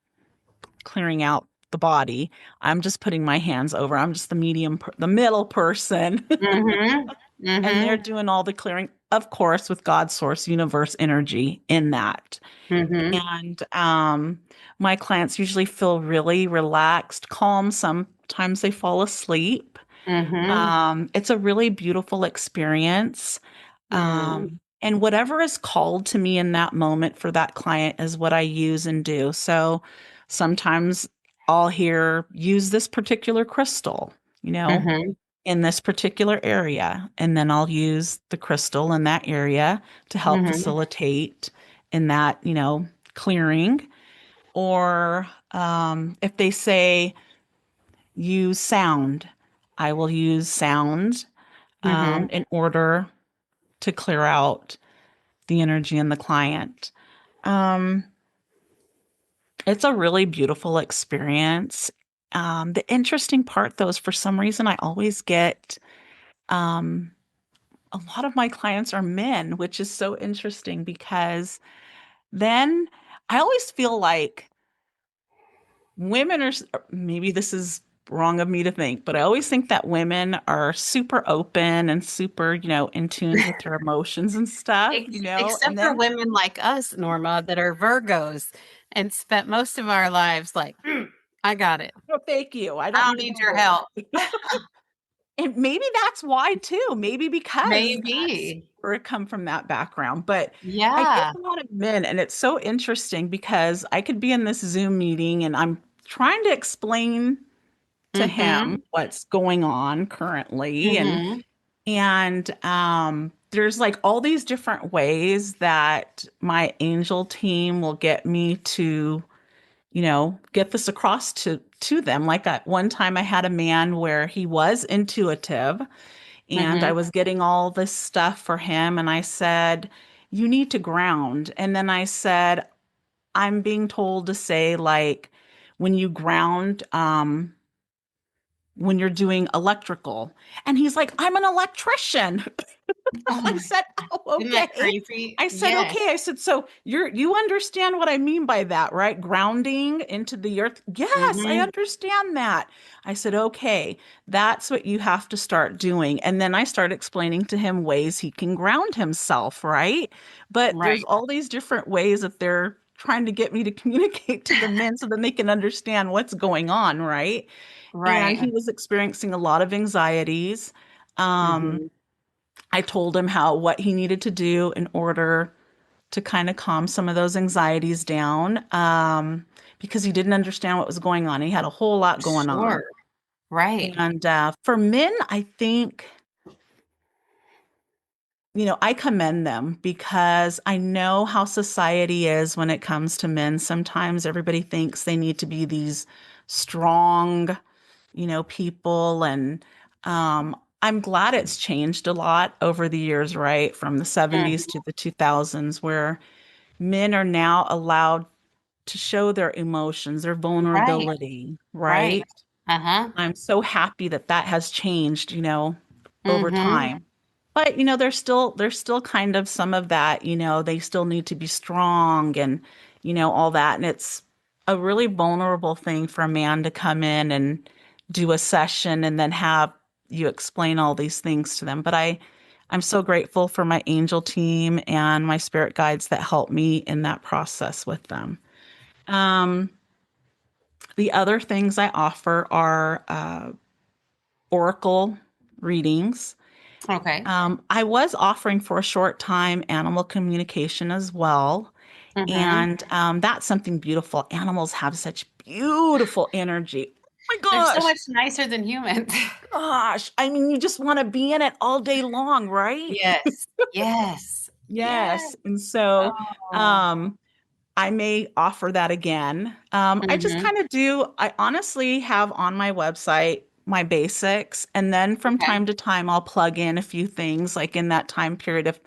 [SPEAKER 2] the body. I'm just putting my hands over. I'm just the the middle person.
[SPEAKER 1] Mm-hmm.
[SPEAKER 2] And they're
[SPEAKER 1] Mm-hmm.
[SPEAKER 2] doing all the clearing, of course, with God's source universe energy in that.
[SPEAKER 1] Mm-hmm.
[SPEAKER 2] And my clients usually feel really relaxed, calm. Sometimes they fall asleep.
[SPEAKER 1] Mm-hmm.
[SPEAKER 2] It's a really beautiful experience.
[SPEAKER 1] Mm.
[SPEAKER 2] And whatever is called to me in that moment for that client is what I use and do. So sometimes I'll hear, use this particular crystal, you know,
[SPEAKER 1] Mm-hmm.
[SPEAKER 2] in this particular area. And then I'll use the crystal in that area to help
[SPEAKER 1] Mm-hmm.
[SPEAKER 2] facilitate in that, clearing. Or if they say use sound, I will use sound
[SPEAKER 1] Mm-hmm.
[SPEAKER 2] in order to clear out the energy in the client. Um, it's a really beautiful experience. The interesting part, though, is for some reason I always get um, a lot of my clients are men, which is so interesting because then I always feel like women are, maybe this is wrong of me to think, but I always think that women are super open and super, in tune with their emotions and stuff,
[SPEAKER 1] Except
[SPEAKER 2] and
[SPEAKER 1] for
[SPEAKER 2] then,
[SPEAKER 1] women like us, Norma, that are Virgos and spent most of our lives like, I got it.
[SPEAKER 2] oh, thank you. I don't
[SPEAKER 1] I
[SPEAKER 2] need
[SPEAKER 1] don't
[SPEAKER 2] to
[SPEAKER 1] need
[SPEAKER 2] go
[SPEAKER 1] your
[SPEAKER 2] there.
[SPEAKER 1] help.
[SPEAKER 2] And maybe that's why too. Maybe because that's
[SPEAKER 1] Maybe.
[SPEAKER 2] where it come from that background. But I get
[SPEAKER 1] Yeah.
[SPEAKER 2] a lot of men, and it's so interesting because I could be in this Zoom meeting and I'm trying to explain to him
[SPEAKER 1] Mm-hmm.
[SPEAKER 2] what's going on currently,
[SPEAKER 1] Mm-hmm.
[SPEAKER 2] and there's like all these different ways that my angel team will get me to, get this across to them. Like one time I had a man where he was intuitive and I
[SPEAKER 1] Mm-hmm.
[SPEAKER 2] was getting all this stuff for him. And I said, you need to ground. And then I said, I'm being told to say, like, when you ground, when you're doing electrical. And he's like, I'm an electrician.
[SPEAKER 1] Oh
[SPEAKER 2] I
[SPEAKER 1] my
[SPEAKER 2] said,
[SPEAKER 1] God.
[SPEAKER 2] oh,
[SPEAKER 1] Isn't that
[SPEAKER 2] okay.
[SPEAKER 1] crazy?
[SPEAKER 2] I said,
[SPEAKER 1] Yes.
[SPEAKER 2] okay. I said, so you understand what I mean by that, right? Grounding into the earth. Yes, I
[SPEAKER 1] Mm-hmm.
[SPEAKER 2] understand that. I said, okay, that's what you have to start doing. And then I started explaining to him ways he can ground himself, right? But there's
[SPEAKER 1] Right.
[SPEAKER 2] all these different ways that they're trying to get me to communicate to the men so then they can understand what's going on, right? And
[SPEAKER 1] Right.
[SPEAKER 2] he was experiencing a lot of anxieties. Um,
[SPEAKER 1] Mm-hmm.
[SPEAKER 2] I told him what he needed to do in order to kind of calm some of those anxieties down, because he didn't understand what was going on. He had a whole lot going on.
[SPEAKER 1] Sure. Right.
[SPEAKER 2] And for men, I think, I commend them because I know how society is when it comes to men. Sometimes everybody thinks they need to be these strong, people. And I'm glad it's changed a lot over the years, right? From the 70s
[SPEAKER 1] Mhm.
[SPEAKER 2] to the 2000s, where men are now allowed to show their emotions, their
[SPEAKER 1] Right.
[SPEAKER 2] vulnerability,
[SPEAKER 1] Right.
[SPEAKER 2] right?
[SPEAKER 1] Uh-huh.
[SPEAKER 2] I'm so happy that that has changed, over
[SPEAKER 1] Mm-hmm.
[SPEAKER 2] time. But, there's still kind of some of that, they still need to be strong and, all that. And it's a really vulnerable thing for a man to come in and do a session and then have you explain all these things to them. But I'm so grateful for my angel team and my spirit guides that help me in that process with them. Um, the other things I offer are oracle readings.
[SPEAKER 1] Okay.
[SPEAKER 2] I was offering for a short time animal communication as well.
[SPEAKER 1] Mm-hmm.
[SPEAKER 2] And that's something beautiful. Animals have such beautiful energy. Oh my
[SPEAKER 1] They're so
[SPEAKER 2] gosh.
[SPEAKER 1] much nicer than humans.
[SPEAKER 2] Gosh. I mean, you just want to be in it all day long, right?
[SPEAKER 1] Yes. Yes. Yes.
[SPEAKER 2] Yes. And so
[SPEAKER 1] Oh.
[SPEAKER 2] um, I may offer that again. I just
[SPEAKER 1] Mm-hmm.
[SPEAKER 2] kind of I honestly have on my website my basics. And then from
[SPEAKER 1] Okay.
[SPEAKER 2] time to time, I'll plug in a few things like in that time period. If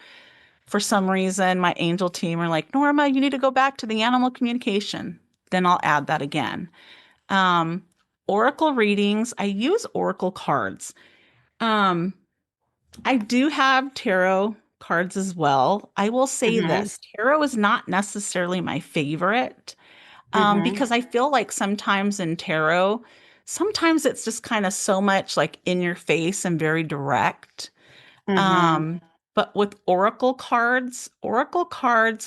[SPEAKER 2] for some reason my angel team are like, Norma, you need to go back to the animal communication, then I'll add that again. Um, Oracle readings, I use Oracle cards. Um, I do have tarot cards as well. I will say
[SPEAKER 1] Mm-hmm.
[SPEAKER 2] this, tarot is not necessarily my favorite,
[SPEAKER 1] Mm-hmm.
[SPEAKER 2] because I feel like sometimes in tarot, sometimes it's just kind of so much like in your face and very direct.
[SPEAKER 1] Mm-hmm.
[SPEAKER 2] Um, but with oracle cards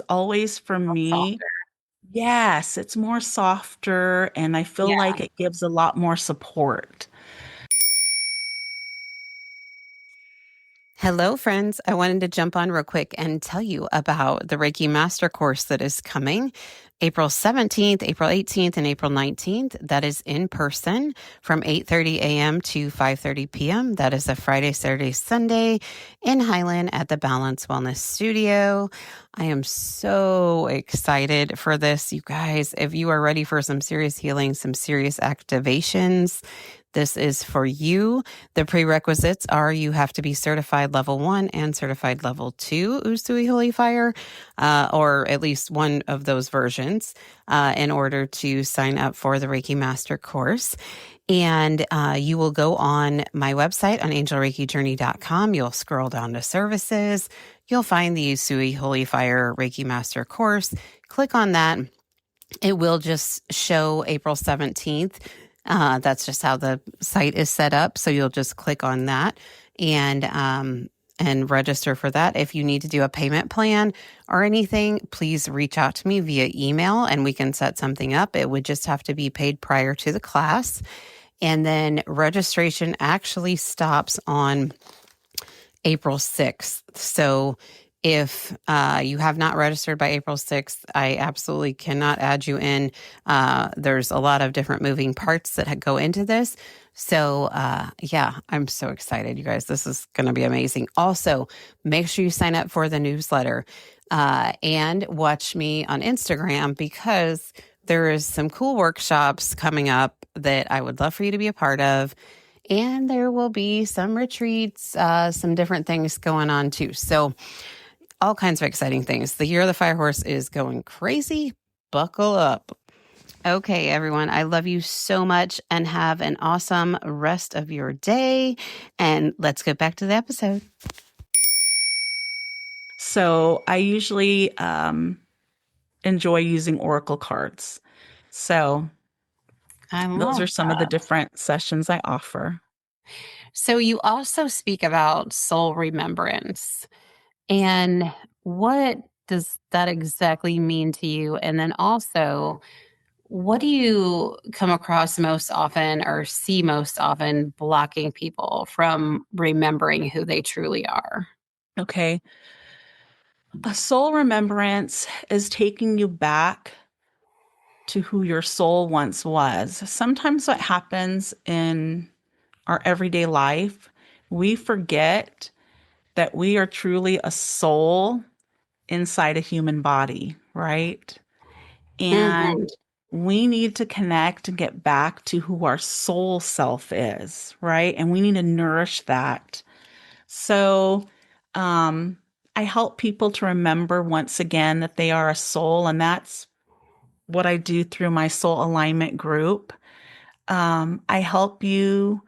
[SPEAKER 2] always for me,
[SPEAKER 1] Softer.
[SPEAKER 2] yes, it's more softer and I feel
[SPEAKER 1] Yeah.
[SPEAKER 2] like it gives a lot more support.
[SPEAKER 1] Hello, friends. I wanted to jump on real quick and tell you about the Reiki Master Course that is coming April 17th, April 18th, and April 19th. That is in person from 8:30 a.m. to 5:30 p.m. That is a Friday, Saturday, Sunday in Highland at the Balance Wellness Studio. I am so excited for this, you guys. If you are ready for some serious healing, some serious activations, this is for you. The prerequisites are you have to be certified level 1 and certified level 2 Usui Holy Fire, or at least one of those versions, in order to sign up for the Reiki Master course. And you will go on my website on angelreikijourney.com. You'll scroll down to services. You'll find the Usui Holy Fire Reiki Master course. Click on that. It will just show April 17th. That's just how the site is set up. So you'll just click on that and register for that. If you need to do a payment plan or anything, please reach out to me via email and we can set something up. It would just have to be paid prior to the class. And then registration actually stops on April 6th. So if you have not registered by April 6th, I absolutely cannot add you in. There's a lot of different moving parts that go into this. So yeah, I'm so excited, you guys. This is going to be amazing. Also, make sure you sign up for the newsletter and watch me on Instagram because There is some cool workshops coming up that I would love for you to be a part of. And there will be some retreats, some different things going on too. So, all kinds of exciting things. The Year of the Fire Horse is going crazy. Buckle up. Okay, everyone, I love you so much and have an awesome rest of your day. And let's get back to the episode.
[SPEAKER 2] So I usually enjoy using oracle cards. So
[SPEAKER 1] I
[SPEAKER 2] those
[SPEAKER 1] love
[SPEAKER 2] are some of the
[SPEAKER 1] that.
[SPEAKER 2] different sessions I offer.
[SPEAKER 1] So, you also speak about soul remembrance. And what does that exactly mean to you? And then also, what do you come across most often or see most often blocking people from remembering who they truly are?
[SPEAKER 2] Okay. A soul remembrance is taking you back to who your soul once was. Sometimes what happens in our everyday life, we forget that we are truly a soul inside a human body, right?
[SPEAKER 1] Mhm.
[SPEAKER 2] And we need to connect and get back to who our soul self is, right? And we need to nourish that. So, um, I help people to remember once again that they are a soul, and that's what I do through my soul alignment group. I help you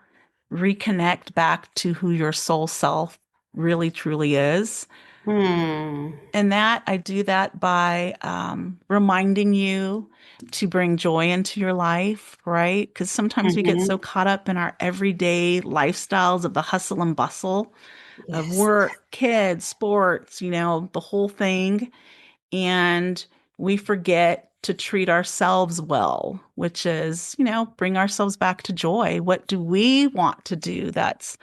[SPEAKER 2] reconnect back to who your soul self really truly is.
[SPEAKER 1] Hmm.
[SPEAKER 2] And that I do that by reminding you to bring joy into your life, right? Because sometimes we get
[SPEAKER 1] Mhm.
[SPEAKER 2] so caught up in our everyday lifestyles of the hustle and bustle of
[SPEAKER 1] Yes.
[SPEAKER 2] work, kids, sports, the whole thing. And we forget to treat ourselves well, which is, bring ourselves back to joy. What do we want to do that's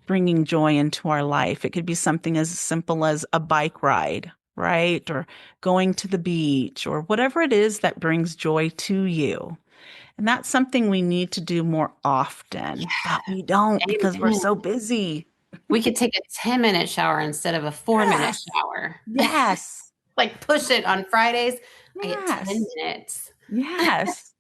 [SPEAKER 2] bringing joy into our life? It could be something as simple as a bike ride, right? Or going to the beach or whatever it is that brings joy to you. And that's something we need to do more often, but we don't because we're
[SPEAKER 1] Amen.
[SPEAKER 2] so busy.
[SPEAKER 1] We could take a 10-minute shower instead of a 4-minute
[SPEAKER 2] Yes.
[SPEAKER 1] shower.
[SPEAKER 2] Yes.
[SPEAKER 1] Like push it on Fridays. I get 10
[SPEAKER 2] Yes.
[SPEAKER 1] minutes.
[SPEAKER 2] Yes.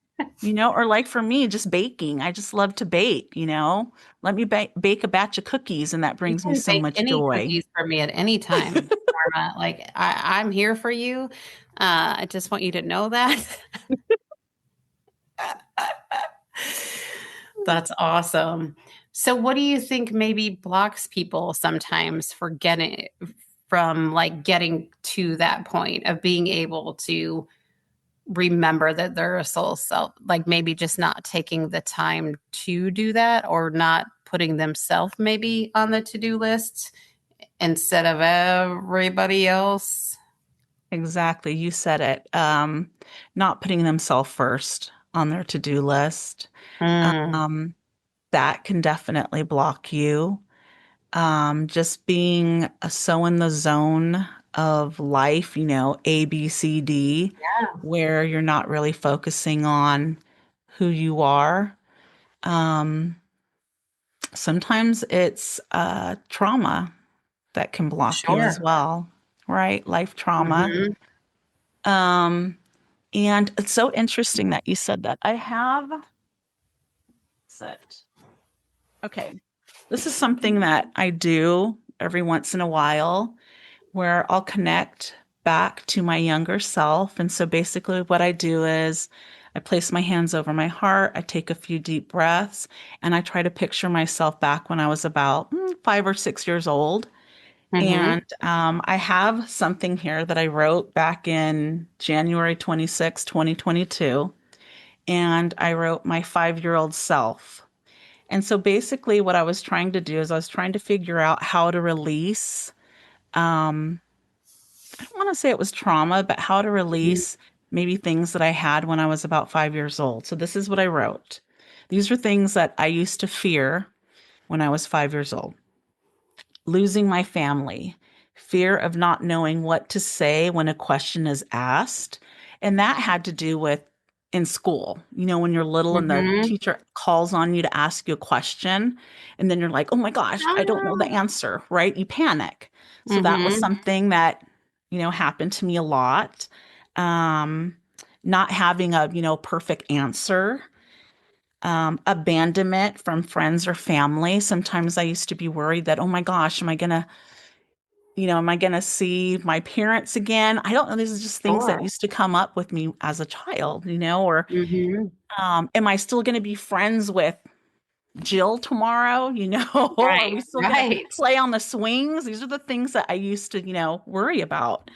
[SPEAKER 2] Or like for me, just baking. I just love to bake. Let me bake a batch of cookies, and that
[SPEAKER 1] You
[SPEAKER 2] brings me
[SPEAKER 1] can
[SPEAKER 2] so
[SPEAKER 1] bake
[SPEAKER 2] much
[SPEAKER 1] any
[SPEAKER 2] joy.
[SPEAKER 1] cookies for me at any time, Norma. Like I'm here for you. I just want you to know that. That's awesome. So what do you think maybe blocks people sometimes for getting from like getting to that point of being able to remember that they're a soul self, like maybe just not taking the time to do that or not putting themselves maybe on the to-do list instead of everybody else?
[SPEAKER 2] Exactly. You said it. Not putting themselves first on their to-do list.
[SPEAKER 1] Mm,
[SPEAKER 2] Um, that can definitely block you. Just being so in the zone of life, A, B, C, D, where you're not really focusing on who you are. Um, Sometimes it's trauma that can block you as
[SPEAKER 1] sure.
[SPEAKER 2] well, right? Life trauma.
[SPEAKER 1] Hmm.
[SPEAKER 2] Um, and it's so interesting that you said that. I have set. Okay. This is something that I do every once in a while where I'll connect back to my younger self. And so basically, what I do is I place my hands over my heart, I take a few deep breaths, and I try to picture myself back when I was about 5 or 6 years old.
[SPEAKER 1] Hmm.
[SPEAKER 2] And I have something here that I wrote back in January 26, 2022. And I wrote my 5 year old self. And so basically, what I was trying to do is I was trying to figure out how to release. Um, I don't want to say it was trauma, but how to release maybe things that I had when I was about 5 years old. So this is what I wrote. These are things that I used to fear when I was 5 years old: losing my family, fear of not knowing what to say when a question is asked. And that had to do with in school, when you're little and the
[SPEAKER 1] Hmm.
[SPEAKER 2] teacher calls on you to ask you a question, and then you're like, oh my gosh, I don't know the answer, right? You panic. So that was
[SPEAKER 1] Hmm.
[SPEAKER 2] something that, happened to me a lot. Um, not having a, perfect answer, abandonment from friends or family. Sometimes I used to be worried that, oh my gosh, am I gonna see my parents again? I don't know. These are just things that
[SPEAKER 1] Sure.
[SPEAKER 2] used to come up with me as a child, or
[SPEAKER 1] Hmm.
[SPEAKER 2] am I still gonna be friends with Jill tomorrow? Are
[SPEAKER 1] Right.
[SPEAKER 2] we still gonna
[SPEAKER 1] Right.
[SPEAKER 2] play on the swings? These are the things that I used to, worry about.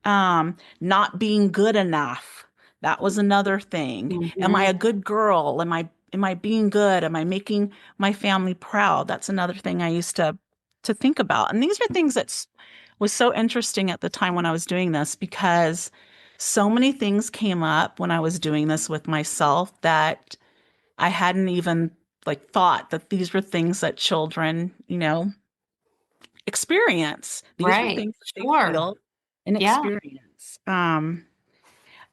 [SPEAKER 2] Not being good enough. That was another thing. Am I
[SPEAKER 1] Hmm.
[SPEAKER 2] a good girl? Am I being good? Am I making my family proud? That's another thing I used to think about. And these are things that was so interesting at the time when I was doing this, because so many things came up when I was doing this with myself that I hadn't even like thought that these were things that children, experience. These were
[SPEAKER 1] Right.
[SPEAKER 2] things that they
[SPEAKER 1] Sure.
[SPEAKER 2] feel and
[SPEAKER 1] Yeah.
[SPEAKER 2] experience.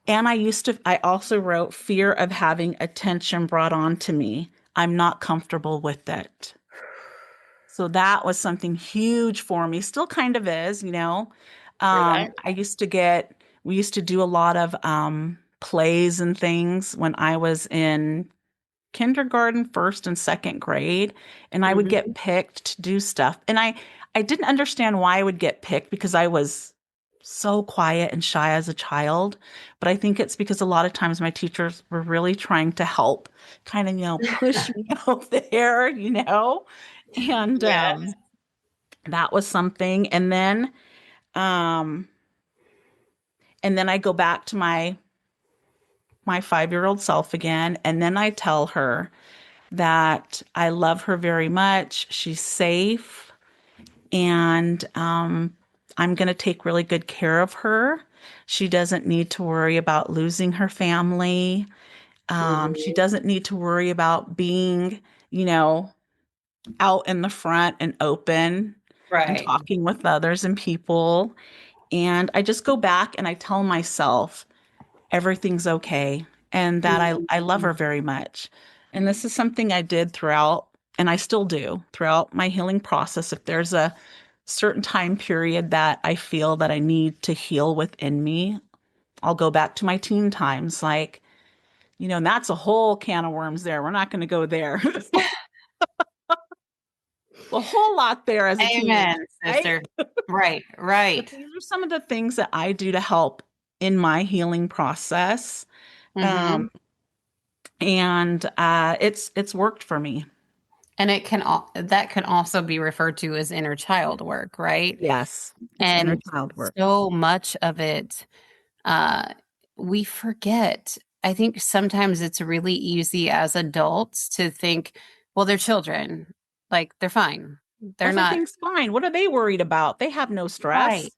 [SPEAKER 2] And I also wrote fear of having attention brought on to me. I'm not comfortable with it. So that was something huge for me. Still kind of is.
[SPEAKER 1] Right.
[SPEAKER 2] We used to do a lot of plays and things when I was in kindergarten, first and second grade, and I would
[SPEAKER 1] Hmm.
[SPEAKER 2] get picked to do stuff. And I didn't understand why I would get picked because I was so quiet and shy as a child. But I think it's because a lot of times my teachers were really trying to help kind of, push me out there. And
[SPEAKER 1] Yes.
[SPEAKER 2] that was something. Um and then I go back to my 5-year-old self again, and then I tell her that I love her very much. She's safe, and I'm going to take really good care of her. She doesn't need to worry about losing her family. She
[SPEAKER 1] Hmm.
[SPEAKER 2] doesn't need to worry about being, you know, out in the front and open and
[SPEAKER 1] Right.
[SPEAKER 2] talking with others and people. And I just go back and I tell myself, everything's okay, and that I love
[SPEAKER 1] Mhm.
[SPEAKER 2] her very much. And this is something I did throughout, and I still do throughout my healing process. If there's a certain time period that I feel that I need to heal within me, I'll go back to my teen times. And that's a whole can of worms there. We're not going to go there. A whole lot there as a teen,
[SPEAKER 1] Amen,
[SPEAKER 2] right?
[SPEAKER 1] sister. Right.
[SPEAKER 2] But
[SPEAKER 1] Right.
[SPEAKER 2] these are some of the things that I do to help in my healing process.
[SPEAKER 1] Hmm.
[SPEAKER 2] Um, and it's worked for me.
[SPEAKER 1] And that can also be referred to as inner child work, right?
[SPEAKER 2] Yes, it's inner
[SPEAKER 1] And
[SPEAKER 2] child work.
[SPEAKER 1] so much of it, uh, we forget. I think sometimes it's really easy as adults to think, well, they're children, like they're fine. They're not
[SPEAKER 2] Everything's fine. What are they worried about? They have no
[SPEAKER 1] right.
[SPEAKER 2] stress.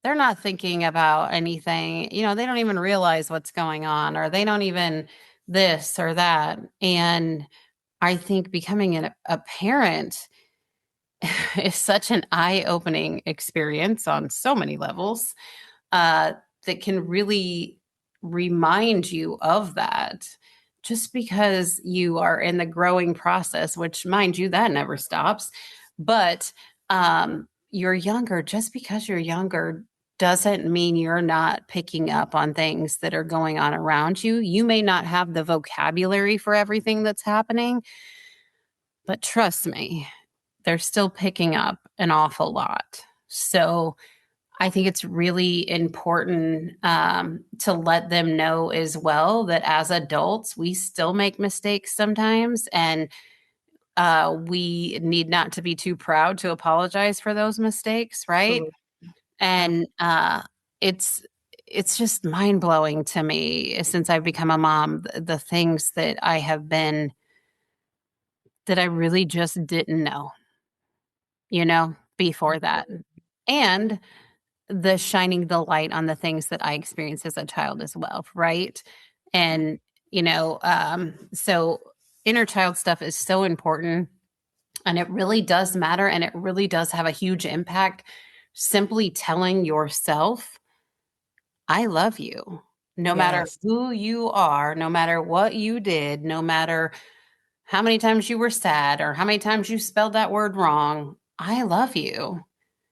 [SPEAKER 1] They're not thinking about anything. They don't even realize what's going on, or they don't even this or that. And I think becoming a parent is such an eye-opening experience on so many levels, uh, that can really remind you of that. Just because you are in the growing process, which, mind you, that never stops. But you're younger. Just because you're younger doesn't mean you're not picking up on things that are going on around you. You may not have the vocabulary for everything that's happening, but trust me, they're still picking up an awful lot. So I think it's really important, to let them know as well that as adults, we still make mistakes sometimes. And we need not to be too proud to apologize for those mistakes, right?
[SPEAKER 2] Absolutely.
[SPEAKER 1] And it's it's just mind blowing to me since I've become a mom, the things that I have been that I really just didn't know, before that.
[SPEAKER 2] Absolutely.
[SPEAKER 1] And the shining the light on the things that I experienced as a child as well, right? And, so inner child stuff is so important, and it really does matter, and it really does have a huge impact. Simply telling yourself, I love you, no matter
[SPEAKER 2] Yes.
[SPEAKER 1] who you are, no matter what you did, no matter how many times you were sad or how many times you spelled that word wrong. I love you.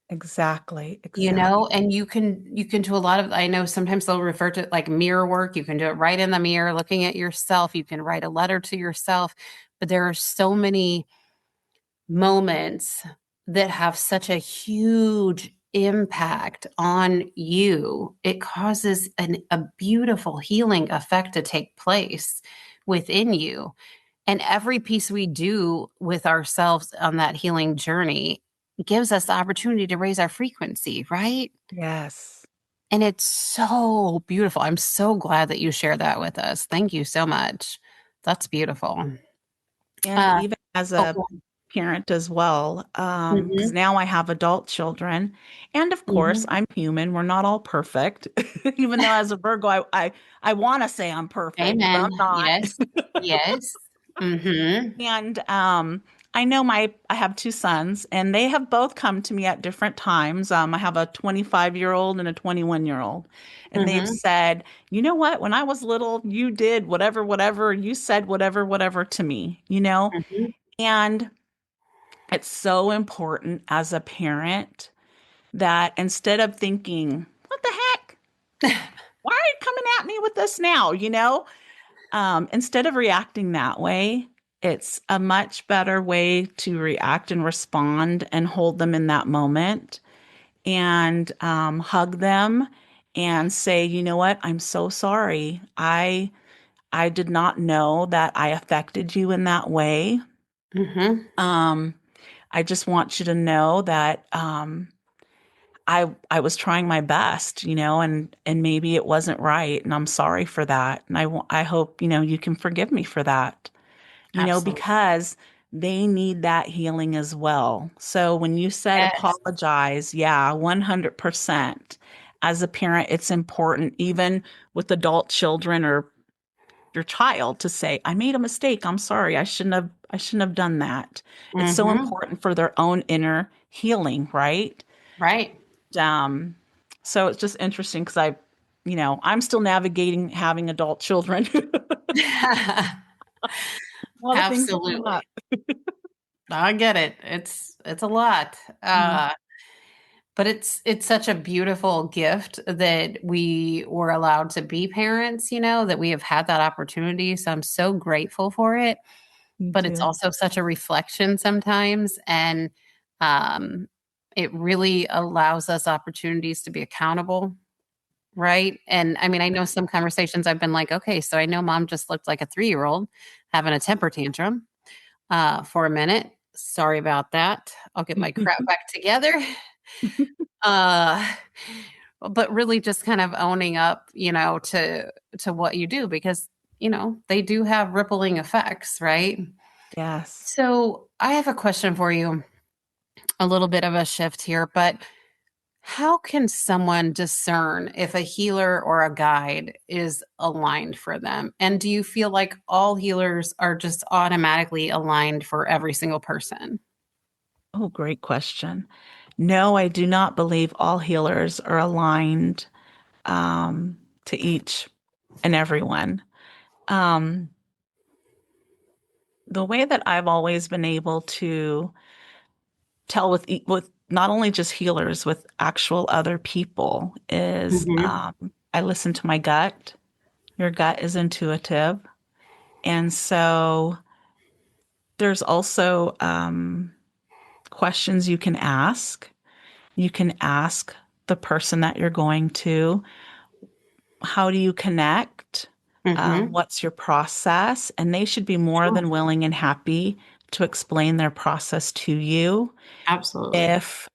[SPEAKER 2] Exactly. Exactly.
[SPEAKER 1] And you can do a lot of, I know sometimes they'll refer to it like mirror work. You can do it right in the mirror, looking at yourself. You can write a letter to yourself, but there are so many moments that have such a huge impact on you. It causes a beautiful healing effect to take place within you. And every piece we do with ourselves on that healing journey gives us the opportunity to raise our frequency, right?
[SPEAKER 2] Yes.
[SPEAKER 1] And it's so beautiful. I'm so glad that you shared that with us. Thank you so much. That's beautiful.
[SPEAKER 2] And
[SPEAKER 1] Uh,
[SPEAKER 2] even as
[SPEAKER 1] oh,
[SPEAKER 2] a parent as well, because
[SPEAKER 1] mm-hmm,
[SPEAKER 2] now I have adult children. And of course,
[SPEAKER 1] mm-hmm.
[SPEAKER 2] I'm human. We're not all perfect. Even though as a Virgo, I want to say I'm perfect, but I'm
[SPEAKER 1] Amen.
[SPEAKER 2] not.
[SPEAKER 1] Yes. Yes. Mm-hmm.
[SPEAKER 2] And I know I have two sons, and they have both come to me at different times. I have a 25-year-old and a 21-year-old, and they've
[SPEAKER 1] Mm-hmm.
[SPEAKER 2] said, you know what? When I was little, you did whatever, whatever. You said whatever, whatever to me, you know?
[SPEAKER 1] Mm-hmm.
[SPEAKER 2] And it's so important as a parent that instead of thinking, what the heck? Why are you coming at me with this now? You know? Instead of reacting that way, it's a much better way to react and respond and hold them in that moment and hug them and say, you know what? I'm so sorry. I did not know that I affected you in that way.
[SPEAKER 1] Mm-hmm.
[SPEAKER 2] Um, I just want you to know that I was trying my best, you know, and maybe it wasn't right, and I'm sorry for that. And I hope, you know, you can forgive me for that, you know,
[SPEAKER 1] Absolutely.
[SPEAKER 2] because they need that healing as well. So when you said
[SPEAKER 1] Yes.
[SPEAKER 2] apologize, yeah, 100%. As a parent, it's important, even with adult children or your child, to say, I made a mistake. I'm sorry. I shouldn't have done that. It's so
[SPEAKER 1] Mm-hmm.
[SPEAKER 2] important for their own inner healing, right?
[SPEAKER 1] Right.
[SPEAKER 2] Um, so it's just interesting because I'm still navigating having adult children. A lot of things have come up.
[SPEAKER 1] Absolutely. I get it. It's a lot.
[SPEAKER 2] Mm,
[SPEAKER 1] But it's such a beautiful gift that we were allowed to be parents, that we have had that opportunity. So I'm so grateful for it.
[SPEAKER 2] me
[SPEAKER 1] But it's
[SPEAKER 2] too.
[SPEAKER 1] also such a reflection sometimes. And um, it really allows us opportunities to be accountable. Right. And I mean, I know some conversations I've been like, okay, so I know mom just looked like a 3-year-old having a temper tantrum for a minute. Sorry about that. I'll get my crap back together. Uh, but really just kind of owning up, to what you do because, they do have rippling effects, right?
[SPEAKER 2] Yes.
[SPEAKER 1] So I have a question for you, a little bit of a shift here, but how can someone discern if a healer or a guide is aligned for them? And do you feel like all healers are just automatically aligned for every single person?
[SPEAKER 2] Oh, great question. No, I do not believe all healers are aligned to each and everyone. Um, the way that I've always been able to tell with not only just healers, with actual other people is
[SPEAKER 1] Hmm.
[SPEAKER 2] I listen to my gut. Your gut is intuitive. And so there's also questions you can ask. You can ask the person that you're going to, how do you connect?
[SPEAKER 1] Hmm.
[SPEAKER 2] What's your process? And they should be more
[SPEAKER 1] Sure.
[SPEAKER 2] than willing and happy to explain their process to you.
[SPEAKER 1] Absolutely.
[SPEAKER 2] If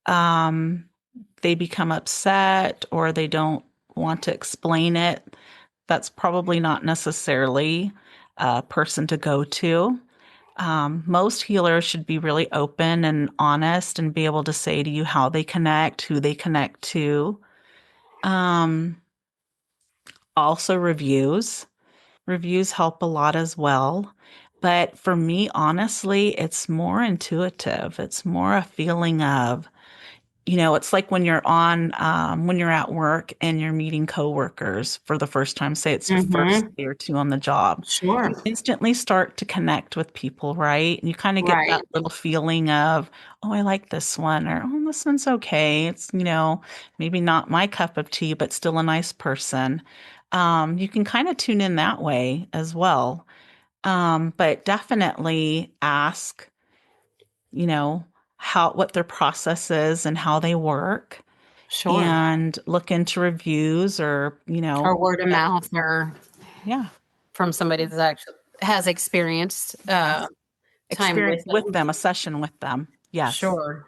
[SPEAKER 2] they become upset or they don't want to explain it, that's probably not necessarily a person to go to. Most healers should be really open and honest and be able to say to you how they connect, who they connect to. Um, Also, reviews. Reviews help a lot as well. But for me, honestly, it's more intuitive. It's more a feeling of it's like when you're at work and you're meeting coworkers for the first time, say it's your first
[SPEAKER 1] Mm-hmm.
[SPEAKER 2] day or two on the job,
[SPEAKER 1] Sure.
[SPEAKER 2] you instantly start to connect with people, right? And you kind of get
[SPEAKER 1] Right.
[SPEAKER 2] that little feeling of, oh, I like this one, or oh, this one's okay. It's, maybe not my cup of tea, but still a nice person. You can kind of tune in that way as well. But definitely ask, you know, what their process is and how they work,
[SPEAKER 1] Sure.
[SPEAKER 2] and look into reviews or,
[SPEAKER 1] Or word of mouth, or
[SPEAKER 2] yeah,
[SPEAKER 1] from somebody that actually has experienced
[SPEAKER 2] yes,
[SPEAKER 1] time with
[SPEAKER 2] experience with
[SPEAKER 1] them.
[SPEAKER 2] them, a session with them. Yes,
[SPEAKER 1] Sure.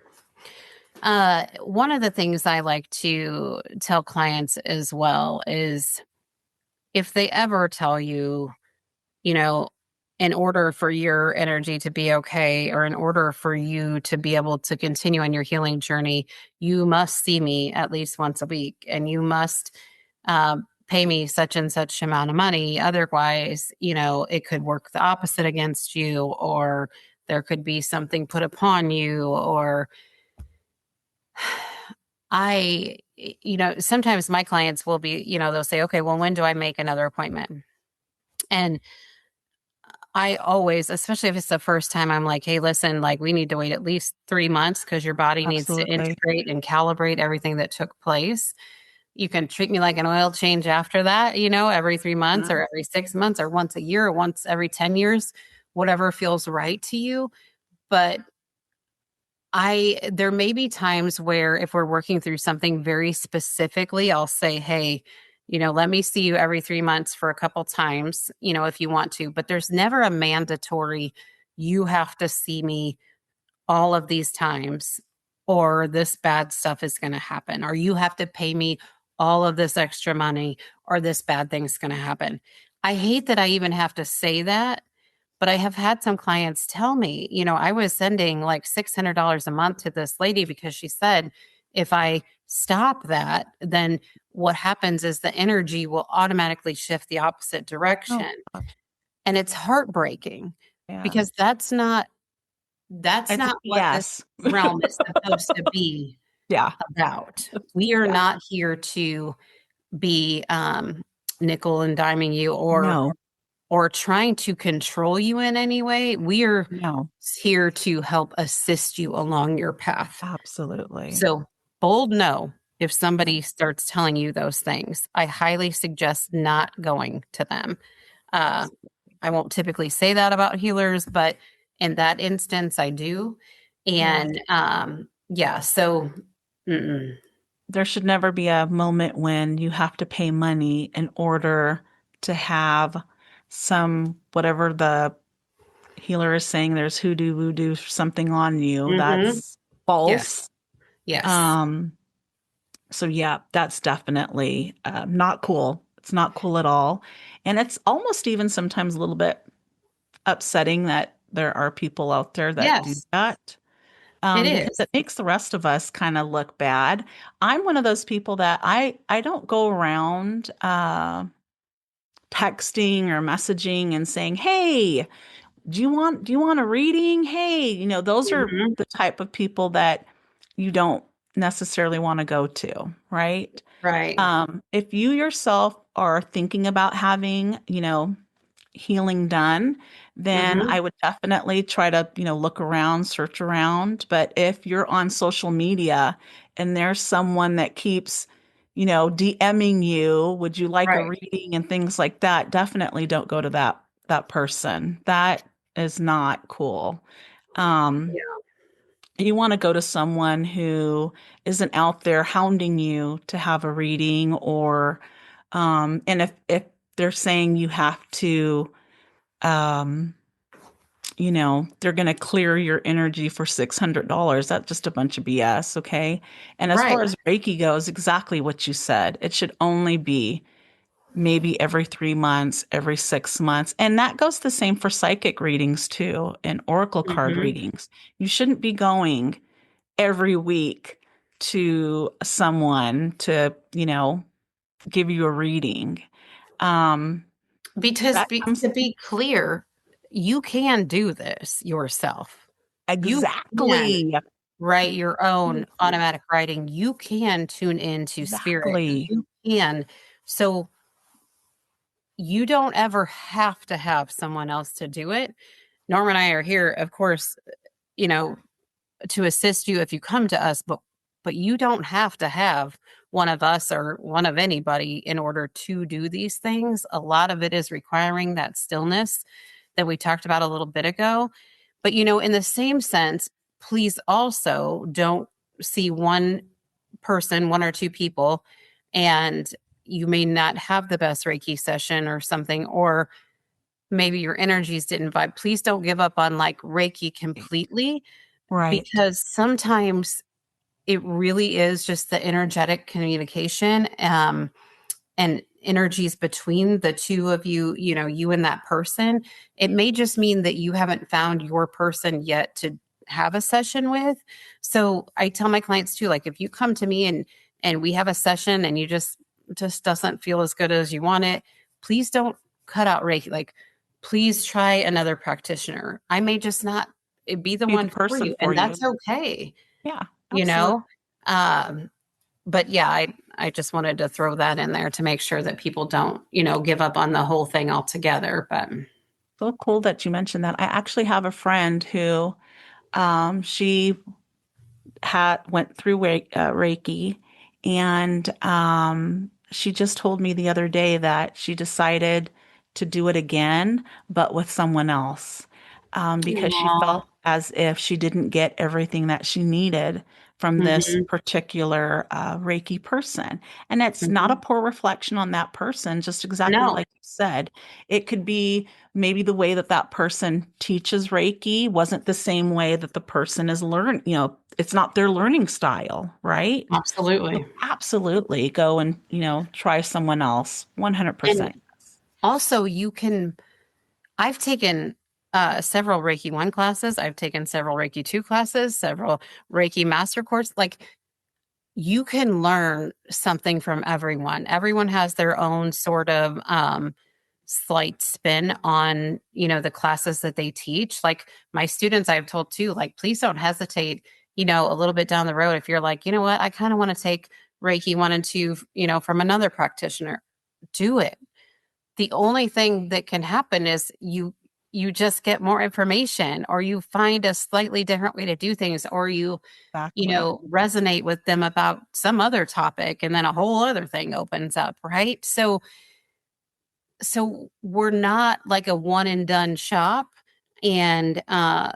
[SPEAKER 1] One of the things I like to tell clients as well is if they ever tell you, you know, in order for your energy to be okay, or in order for you to be able to continue on your healing journey, you must see me at least once a week, and you must pay me such and such amount of money. Otherwise, it could work the opposite against you, or there could be something put upon you, or sometimes my clients will be, they'll say, okay, well, when do I make another appointment? And I always, especially if it's the first time, I'm like, hey, listen, like we need to wait at least 3 months because your body needs to
[SPEAKER 2] absolutely.
[SPEAKER 1] integrate and calibrate everything that took place. You can treat me like an oil change after that, every 3 months
[SPEAKER 2] Mhm.
[SPEAKER 1] or every 6 months or once a year or once every 10 years, whatever feels right to you. But there may be times where if we're working through something very specifically, I'll say, hey, let me see you every 3 months for a couple times, if you want to, but there's never a mandatory, you have to see me all of these times or this bad stuff is going to happen, or you have to pay me all of this extra money or this bad thing's going to happen. I hate that I even have to say that, but I have had some clients tell me, I was sending like $600 a month to this lady because she said, if I stop that, then what happens is the energy will automatically shift the opposite
[SPEAKER 2] Oh
[SPEAKER 1] direction.
[SPEAKER 2] gosh,
[SPEAKER 1] And it's heartbreaking
[SPEAKER 2] yeah,
[SPEAKER 1] because that's
[SPEAKER 2] it's a
[SPEAKER 1] not what this
[SPEAKER 2] yes.
[SPEAKER 1] realm is supposed to be
[SPEAKER 2] Yeah,
[SPEAKER 1] about. We are
[SPEAKER 2] yeah,
[SPEAKER 1] not here to be nickel and diming you,
[SPEAKER 2] no,
[SPEAKER 1] or trying to control you in any way. We are
[SPEAKER 2] no,
[SPEAKER 1] here to help assist you along your path.
[SPEAKER 2] absolutely.
[SPEAKER 1] So, bold no if
[SPEAKER 2] Yeah,
[SPEAKER 1] somebody starts telling you those things. I highly suggest not going to them. Uh,
[SPEAKER 2] absolutely.
[SPEAKER 1] I won't typically say that about healers, but in that instance, I do.
[SPEAKER 2] Yeah.
[SPEAKER 1] And yeah, so mm-mm.
[SPEAKER 2] There should never be a moment when you have to pay money in order to have some, whatever the healer is saying, there's hoodoo, voodoo, something on you.
[SPEAKER 1] Mm-hmm.
[SPEAKER 2] That's
[SPEAKER 1] Yes,
[SPEAKER 2] false.
[SPEAKER 1] yes,
[SPEAKER 2] Um, so yeah, that's definitely not cool. It's not cool at all. And it's almost even sometimes a little bit upsetting that there are people out there that do
[SPEAKER 1] yes,
[SPEAKER 2] that,
[SPEAKER 1] it
[SPEAKER 2] because
[SPEAKER 1] is.
[SPEAKER 2] it makes the rest of us kind of look bad. I'm one of those people that I don't go around texting or messaging and saying, "Hey, do you want a reading? Hey," those are
[SPEAKER 1] Mm-hmm.
[SPEAKER 2] the type of people that you don't necessarily want to go to, right?
[SPEAKER 1] Right.
[SPEAKER 2] If you yourself are thinking about having, healing done, then
[SPEAKER 1] Mm-hmm.
[SPEAKER 2] I would definitely try to, look around, search around. But if you're on social media and there's someone that keeps, DMing you, would you like a
[SPEAKER 1] Right.
[SPEAKER 2] reading and things like that, definitely don't go to that person. That is not cool. Um,
[SPEAKER 1] Yeah.
[SPEAKER 2] you want to go to someone who isn't out there hounding you to have a reading, or and if they're saying you have to, um, they're going to clear your energy for $600, that's just a bunch of BS, okay? And as
[SPEAKER 1] Right.
[SPEAKER 2] far as Reiki goes, exactly what you said. It should only be maybe every 3 months, every 6 months. And that goes the same for psychic readings too, and oracle card
[SPEAKER 1] Mm-hmm.
[SPEAKER 2] readings. You shouldn't be going every week to someone to, give you a reading. Um,
[SPEAKER 1] Because
[SPEAKER 2] that comes
[SPEAKER 1] to be clear, you can do this yourself. You can.
[SPEAKER 2] exactly.
[SPEAKER 1] write your own
[SPEAKER 2] Beautiful.
[SPEAKER 1] automatic writing. You can tune into spirit.
[SPEAKER 2] Exactly.
[SPEAKER 1] You can. So you don't ever have to have someone else to do it. Norma and I are here, of course, you know, to assist you if you come to us, but you don't have to have one of us or one of anybody in order to do these things. A lot of it is requiring that stillness that we talked about a little bit ago. But in the same sense, please also don't see one person, one or two people, and you may not have the best Reiki session or something, or maybe your energies didn't vibe. Please don't give up on like Reiki completely,
[SPEAKER 2] Right.
[SPEAKER 1] because sometimes it really is just the energetic communication, and energies between the two of you, you and that person. It may just mean that you haven't found your person yet to have a session with. So I tell my clients too, like if you come to me and we have a session and you just doesn't feel as good as you want it, please don't cut out Reiki. Like please try another practitioner. I may just not be the
[SPEAKER 2] Be the
[SPEAKER 1] one for
[SPEAKER 2] person
[SPEAKER 1] you,
[SPEAKER 2] for
[SPEAKER 1] and
[SPEAKER 2] you.
[SPEAKER 1] that's okay,
[SPEAKER 2] Yeah,
[SPEAKER 1] you
[SPEAKER 2] absolutely.
[SPEAKER 1] know? Um, but yeah, I just wanted to throw that in there to make sure that people don't, give up on the whole thing altogether. But
[SPEAKER 2] So cool that you mentioned that. I actually have a friend who she had went through Reiki, and she just told me the other day that she decided to do it again, but with someone else, because she
[SPEAKER 1] aw,
[SPEAKER 2] felt as if she didn't get everything that she needed from this
[SPEAKER 1] mhm,
[SPEAKER 2] particular Reiki person. And it's not a
[SPEAKER 1] mhm.
[SPEAKER 2] poor reflection on that person, just exactly
[SPEAKER 1] No,
[SPEAKER 2] like you said. It could be maybe the way that that person teaches Reiki wasn't the same way that the person is it's not their learning style, right? So
[SPEAKER 1] absolutely.
[SPEAKER 2] absolutely go and, try someone else.
[SPEAKER 1] And
[SPEAKER 2] 100%.
[SPEAKER 1] also, I've taken several Reiki 1 classes, I've taken several Reiki 2 classes, several Reiki master course. Like you can learn something from everyone. Everyone has their own sort of slight spin on, the classes that they teach. Like my students, I've told too, like, please don't hesitate, a little bit down the road. If you're like, you know what, I kind of want to take Reiki 1 and 2, from another practitioner, do it. The only thing that can happen is you just get more information, or you find a slightly different way to do things, or
[SPEAKER 2] Exactly.
[SPEAKER 1] resonate with them about some other topic, and then a whole other thing opens up, right? So we're not like a one and done shop. And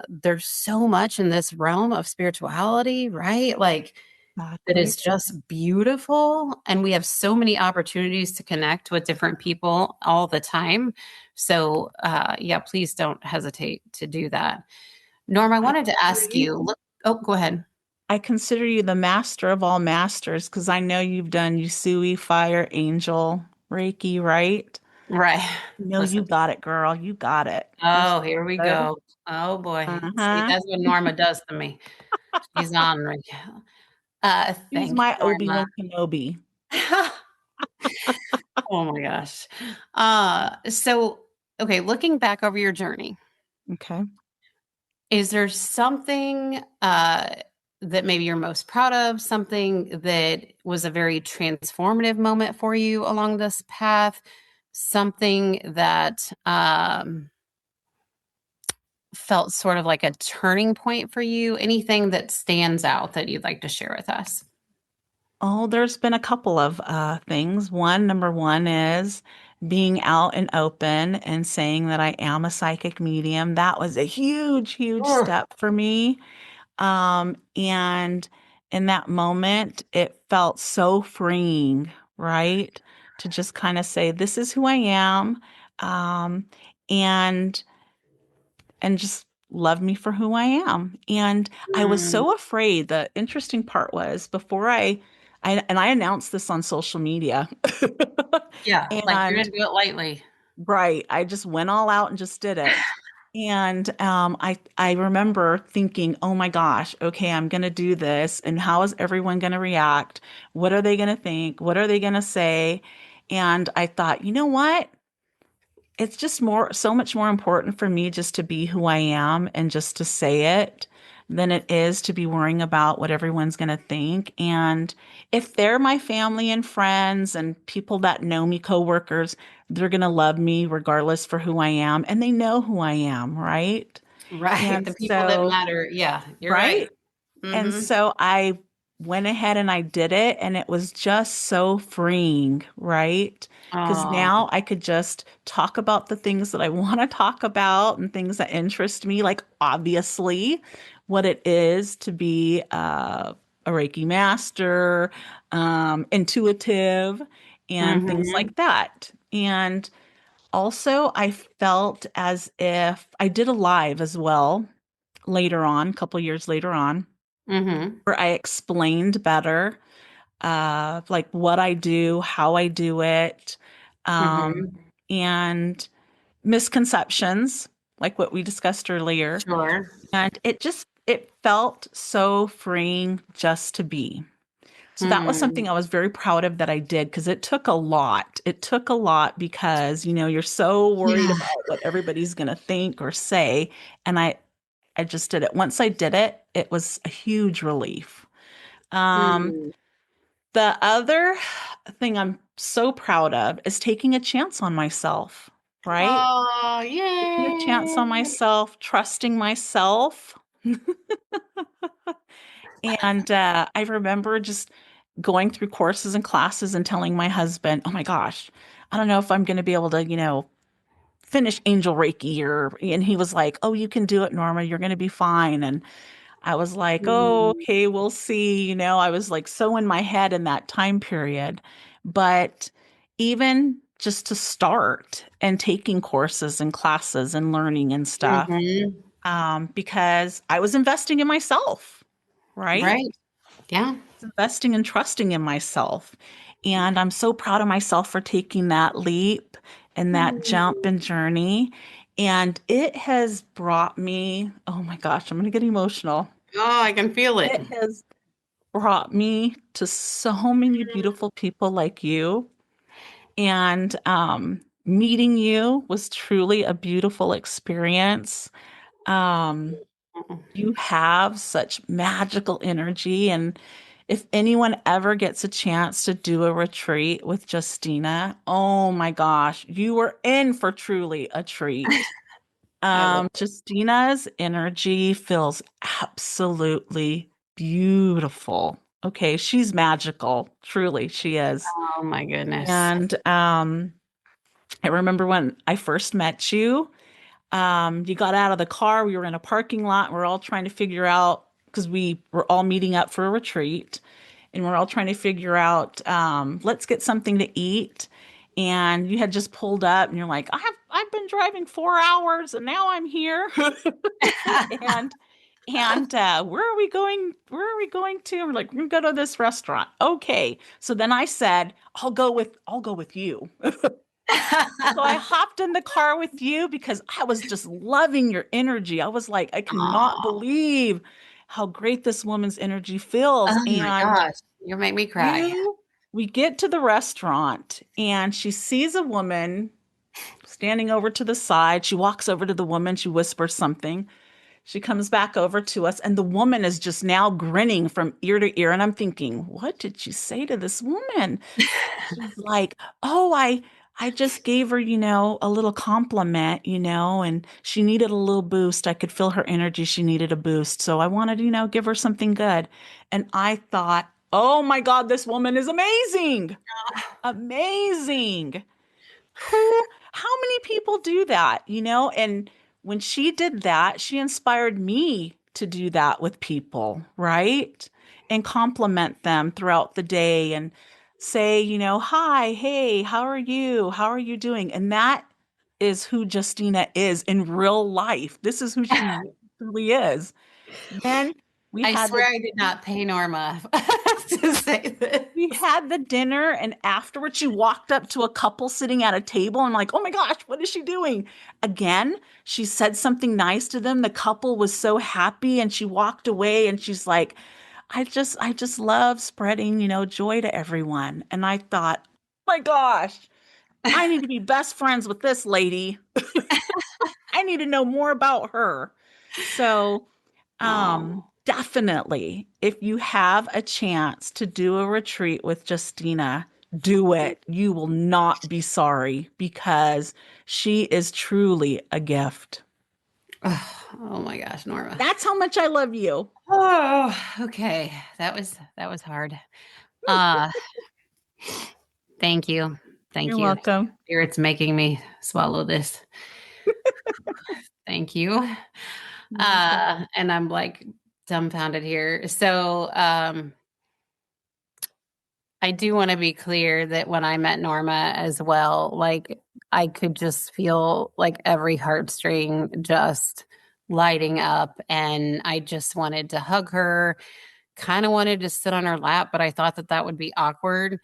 [SPEAKER 1] there's so much in this realm of spirituality, right? Like that is
[SPEAKER 2] Exactly.
[SPEAKER 1] just beautiful. And we have so many opportunities to connect with different people all the time. So yeah, please don't hesitate to do that. Norm, I
[SPEAKER 2] I
[SPEAKER 1] wanted to
[SPEAKER 2] consider
[SPEAKER 1] ask
[SPEAKER 2] you,
[SPEAKER 1] you, look, oh, go ahead.
[SPEAKER 2] I consider you the master of all masters because I know you've done Usui, Fire, Angel, Reiki, right?
[SPEAKER 1] Right.
[SPEAKER 2] No, you
[SPEAKER 1] Listen.
[SPEAKER 2] got it, girl. You got it. You're so
[SPEAKER 1] Oh, here we
[SPEAKER 2] good.
[SPEAKER 1] go. Oh boy. See,
[SPEAKER 2] Uh-huh.
[SPEAKER 1] that's what Norma does to me. She's on right.
[SPEAKER 2] She's
[SPEAKER 1] Thank
[SPEAKER 2] my
[SPEAKER 1] you, Norma.
[SPEAKER 2] Obi-Wan Kenobi.
[SPEAKER 1] Oh my gosh. So okay, looking back over your journey,
[SPEAKER 2] Okay.
[SPEAKER 1] is there something that maybe you're most proud of, something that was a very transformative moment for you along this path, something that felt sort of like a turning point for you? Anything that stands out that you'd like to share with us?
[SPEAKER 2] Oh, there's been a couple of things. Number one is being out and open and saying that I am a psychic medium. That was a huge, huge
[SPEAKER 1] Ugh.
[SPEAKER 2] step for me. And in that moment, it felt so freeing, right? To just kind of say, this is who I am. Um, and just love me for who I am. And I was
[SPEAKER 1] Mm,
[SPEAKER 2] so afraid. The interesting part was before I announced this on social media.
[SPEAKER 1] yeah, like you
[SPEAKER 2] And
[SPEAKER 1] didn't do it lightly.
[SPEAKER 2] right, I just went all out and just did it. And I remember thinking, oh my gosh, okay, I'm gonna do this, and how is everyone gonna react? What are they gonna think? What are they gonna say? And I thought, you know what? It's just so much more important for me just to be who I am and just to say it than it is to be worrying about what everyone's going to think. And if they're my family and friends and people that know me, coworkers, they're going to love me regardless for who I am. And they know who I am, right?
[SPEAKER 1] Right.
[SPEAKER 2] And
[SPEAKER 1] The people that
[SPEAKER 2] so,
[SPEAKER 1] matter. Yeah, you're right.
[SPEAKER 2] right. And
[SPEAKER 1] Mm-hmm.
[SPEAKER 2] so I went ahead and I did it, and it was just so freeing, right? Because
[SPEAKER 1] Oh.
[SPEAKER 2] now I could just talk about the things that I want to talk about and things that interest me, like obviously what it is to be a Reiki master, intuitive, and things
[SPEAKER 1] Mm-hmm.
[SPEAKER 2] like that. And also, I felt as if I did a live as well later on, a couple years later on,
[SPEAKER 1] Mm-hmm.
[SPEAKER 2] where I explained better, like what I do, how I do it, um,
[SPEAKER 1] Mm-hmm.
[SPEAKER 2] and misconceptions, like what we discussed earlier.
[SPEAKER 1] Sure.
[SPEAKER 2] And it felt so freeing just to be. So that was
[SPEAKER 1] Mm.
[SPEAKER 2] something I was very proud of that I did because it took a lot. It took a lot because, you're so worried
[SPEAKER 1] Yeah.
[SPEAKER 2] about what everybody's going to think or say. And I just did it. Once I did it, it was a huge relief. Um,
[SPEAKER 1] Mm.
[SPEAKER 2] the other thing I'm so proud of is taking a chance on myself, right?
[SPEAKER 1] Oh,
[SPEAKER 2] Taking a chance on
[SPEAKER 1] yay.
[SPEAKER 2] myself, trusting myself. And I remember just going through courses and classes and telling my husband, oh my gosh, I don't know if I'm going to be able to, finish Angel Reiki and he was like, oh, you can do it, Norma. You're going to be fine. And I was like, oh,
[SPEAKER 1] Mm.
[SPEAKER 2] okay, we'll see. I was like so in my head in that time period. But even just to start and taking courses and classes and learning and stuff,
[SPEAKER 1] Mm-hmm.
[SPEAKER 2] because I was investing in myself, right?
[SPEAKER 1] Right. Yeah.
[SPEAKER 2] Investing and trusting in myself. And I'm so proud of myself for taking that leap and that jump
[SPEAKER 1] Mm.
[SPEAKER 2] and journey. And it has brought me, oh my gosh, I'm going to get emotional.
[SPEAKER 1] Oh, I can feel it.
[SPEAKER 2] It has brought me to so many beautiful people like you. And meeting you was truly a beautiful experience. Um, you have such magical energy. And if anyone ever gets a chance to do a retreat with Justina, oh my gosh, you are in for truly a treat.
[SPEAKER 1] I love it.
[SPEAKER 2] Justina's energy feels absolutely beautiful. Okay, she's magical. Truly, she is.
[SPEAKER 1] Oh my goodness.
[SPEAKER 2] And I remember when I first met you, you got out of the car, we were in a parking lot, and we're all trying to figure out because we were all meeting up for a retreat, and we're all trying to figure out, let's get something to eat. And you had just pulled up, and you're like, I've been driving 4 hours, and now I'm here. and where are we going? Where are we going to? And we're like, we're gonna go to this restaurant. Okay. So then I said, I'll go with you. So I hopped in the car with you because I was just loving your energy. I was like, I cannot
[SPEAKER 1] Oh,
[SPEAKER 2] believe how great this woman's energy feels.
[SPEAKER 1] oh my
[SPEAKER 2] And
[SPEAKER 1] gosh. You make me cry.
[SPEAKER 2] you, we get to the restaurant and she sees a woman standing over to the side. She walks over to the woman, she whispers something. She comes back over to us, and the woman is just now grinning from ear to ear. And I'm thinking, what did she say to this woman? She's like, "Oh, I just gave her, a little compliment, and she needed a little boost. I could feel her energy. She needed a boost. So I wanted, give her something good." And I thought, "Oh my God, this woman is amazing. Amazing." How many people do that, And when she did that, she inspired me to do that with people, right? And compliment them throughout the day and say, hi, hey, how are you? How are you doing? And that is who Justina is in real life. This is who she really is. Then we
[SPEAKER 1] I
[SPEAKER 2] had
[SPEAKER 1] swear
[SPEAKER 2] the
[SPEAKER 1] I did not pay Norma to say
[SPEAKER 2] we
[SPEAKER 1] this.
[SPEAKER 2] had the dinner, and afterwards, she walked up to a couple sitting at a table. I'm like, oh my gosh, what is she doing? Again, she said something nice to them. The couple was so happy, and she walked away, and she's like, I just love spreading, joy to everyone. And I thought, oh my gosh, I need to be best friends with this lady. I need to know more about her. So
[SPEAKER 1] Oh.
[SPEAKER 2] Definitely, if you have a chance to do a retreat with Justina, do it. You will not be sorry because she is truly a gift.
[SPEAKER 1] Oh my gosh, Norma.
[SPEAKER 2] That's how much I love you.
[SPEAKER 1] Oh, okay. That was hard. Uh, thank you. Thank
[SPEAKER 2] You're
[SPEAKER 1] you.
[SPEAKER 2] welcome.
[SPEAKER 1] Spirit's making me swallow this. Thank you.
[SPEAKER 2] You're welcome.
[SPEAKER 1] And I'm like dumbfounded here. So, I do want to be clear that when I met Norma as well, like I could just feel like every heartstring just lighting up. And I just wanted to hug her, kind of wanted to sit on her lap, but I thought that that would be awkward.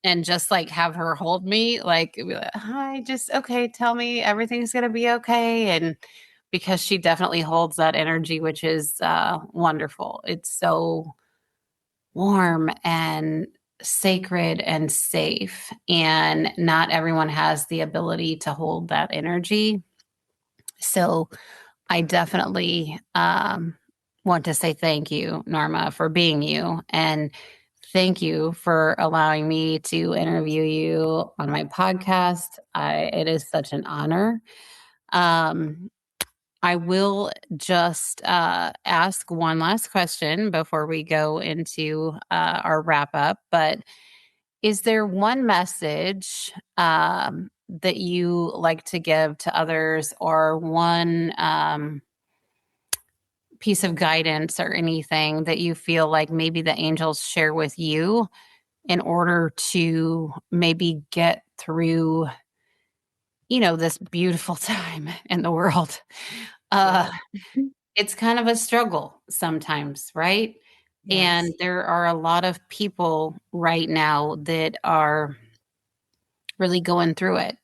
[SPEAKER 1] And just like have her hold me, like, be like, hi, just okay, tell me everything's gonna be okay. And because she definitely holds that energy, which is wonderful. It's so warm and sacred and safe. And not everyone has the ability to hold that energy. So I definitely want to say thank you, Norma, for being you. And thank you for allowing me to interview you on my podcast. It is such an honor. Um, I will just ask one last question before we go into our wrap up. But is there one message that you like to give to others, or one piece of guidance or anything that you feel like maybe the angels share with you in order to maybe get through, this beautiful time in the world? Uh,
[SPEAKER 2] Yeah.
[SPEAKER 1] it's kind of a struggle sometimes, right? And
[SPEAKER 2] Yes.
[SPEAKER 1] there are a lot of people right now that are really going through it.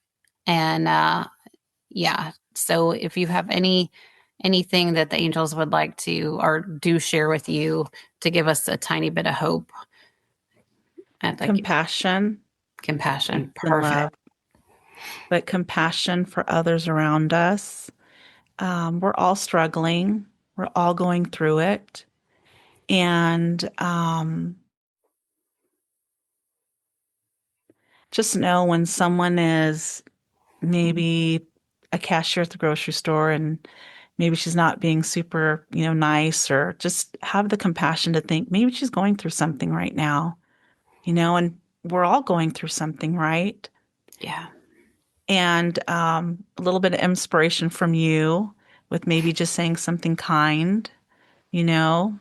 [SPEAKER 1] And yeah, so if you have anything that the angels would like to or do share with you to give us a tiny bit of hope, I'd like
[SPEAKER 2] Compassion, peace,
[SPEAKER 1] compassion.
[SPEAKER 2] and
[SPEAKER 1] Perfect.
[SPEAKER 2] love, but compassion for others around us. We're all struggling. We're all going through it. And just know when someone is maybe a cashier at the grocery store and maybe she's not being super, nice, or just have the compassion to think maybe she's going through something right now, and we're all going through something, right?
[SPEAKER 1] Yeah.
[SPEAKER 2] And a little bit of inspiration from you with maybe just saying something kind, you know,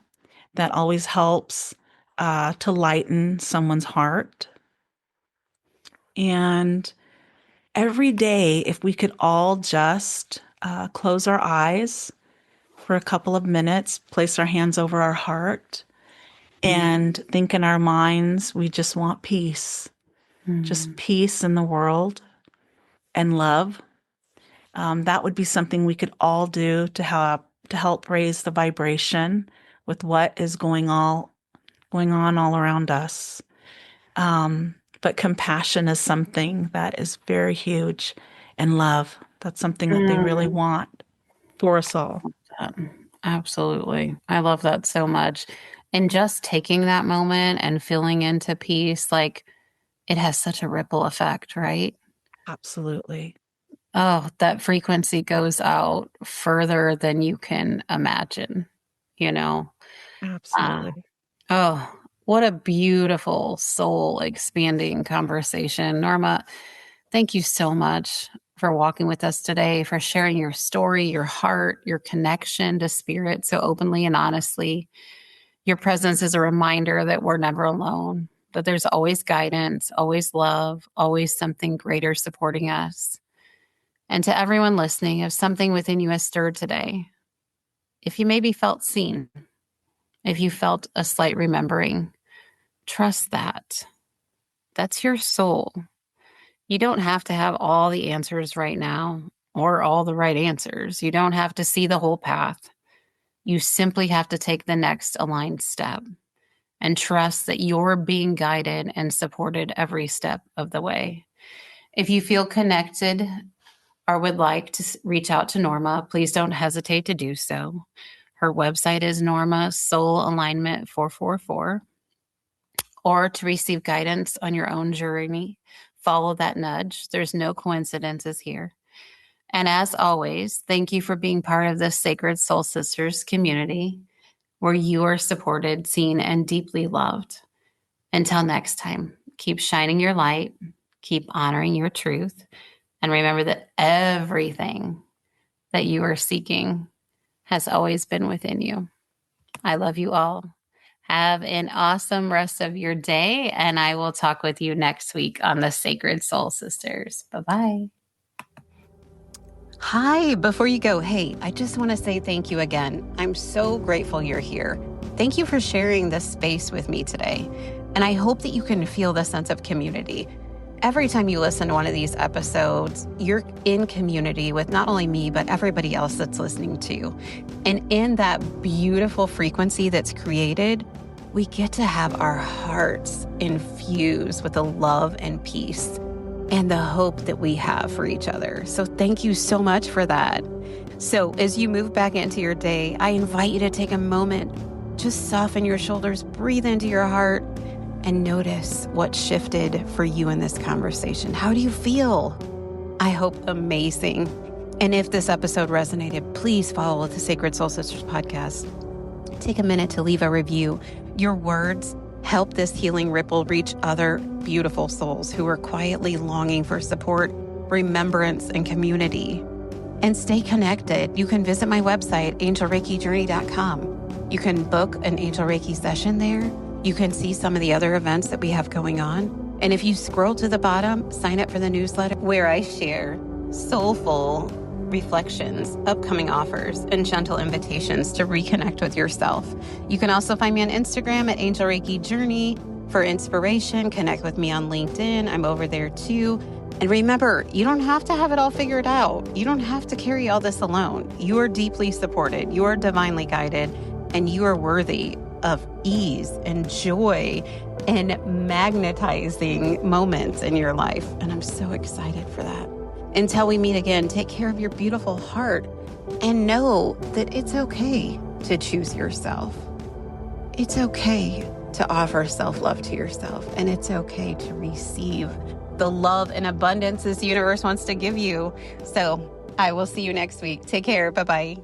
[SPEAKER 2] that always helps to lighten someone's heart. And every day, if we could all just close our eyes for a couple of minutes, place our hands over our heart, and think in our minds, we just want peace, just
[SPEAKER 1] Mm.
[SPEAKER 2] peace in the world and love. That would be something we could all do to help raise the vibration with what is going on all around us. But compassion is something that is very huge, and love. That's something that they really
[SPEAKER 1] Mm.
[SPEAKER 2] want for us all.
[SPEAKER 1] Absolutely. I love that so much. And just taking that moment and feeling into peace, like it has such a ripple effect, right?
[SPEAKER 2] Absolutely.
[SPEAKER 1] Oh, that frequency goes out further than you can imagine, you know? Uh,
[SPEAKER 2] Absolutely.
[SPEAKER 1] oh, what a beautiful soul expanding conversation. Norma, thank you so much for walking with us today, for sharing your story, your heart, your connection to spirit so openly and honestly. Your presence is a reminder that we're never alone, that there's always guidance, always love, always something greater supporting us. And to everyone listening, if something within you has stirred today, if you maybe felt seen, if you felt a slight remembering, trust that. That's your soul. You don't have to have all the answers right now or all the right answers. You don't have to see the whole path. You simply have to take the next aligned step and trust that you're being guided and supported every step of the way. If you feel connected or would like to reach out to Norma, please don't hesitate to do so. Her website is Norma Soul Alignment 444. Or to receive guidance on your own journey, follow that nudge. There's no coincidences here. And as always, thank you for being part of the Sacred Soul Sisters community where you are supported, seen, and deeply loved. Until next time, keep shining your light, keep honoring your truth, and remember that everything that you are seeking has always been within you. I love you all. Have an awesome rest of your day, and I will talk with you next week on the Sacred Soul Sisters. Bye-bye. Hi, before you go, hey, I just want to say thank you again. I'm so grateful you're here. Thank you for sharing this space with me today. And I hope that you can feel the sense of community. Every time you listen to one of these episodes, you're in community with not only me, but everybody else that's listening too. And in that beautiful frequency that's created, we get to have our hearts infused with the love and peace and the hope that we have for each other. So thank you so much for that. So as you move back into your day, I invite you to take a moment, just soften your shoulders, breathe into your heart, and notice what shifted for you in this conversation. How do you feel? I hope amazing. And if this episode resonated, please follow the Sacred Soul Sisters podcast. Take a minute to leave a review. Your words help this healing ripple reach other beautiful souls who are quietly longing for support, remembrance, and community. And stay connected. You can visit my website, angelreikijourney.com. You can book an Angel Reiki session there. You can see some of the other events that we have going on. And if you scroll to the bottom, sign up for the newsletter where I share soulful reflections, upcoming offers, and gentle invitations to reconnect with yourself. You can also find me on Instagram at Angel Reiki Journey for inspiration. Connect with me on LinkedIn. I'm over there too. And remember, you don't have to have it all figured out. You don't have to carry all this alone. You are deeply supported. You are divinely guided, and you are worthy of ease and joy and magnetizing moments in your life. And I'm so excited for that. Until we meet again, take care of your beautiful heart and know that it's okay to choose yourself. It's okay to offer self-love to yourself, and it's okay to receive the love and abundance this universe wants to give you. So I will see you next week. Take care. Bye-bye.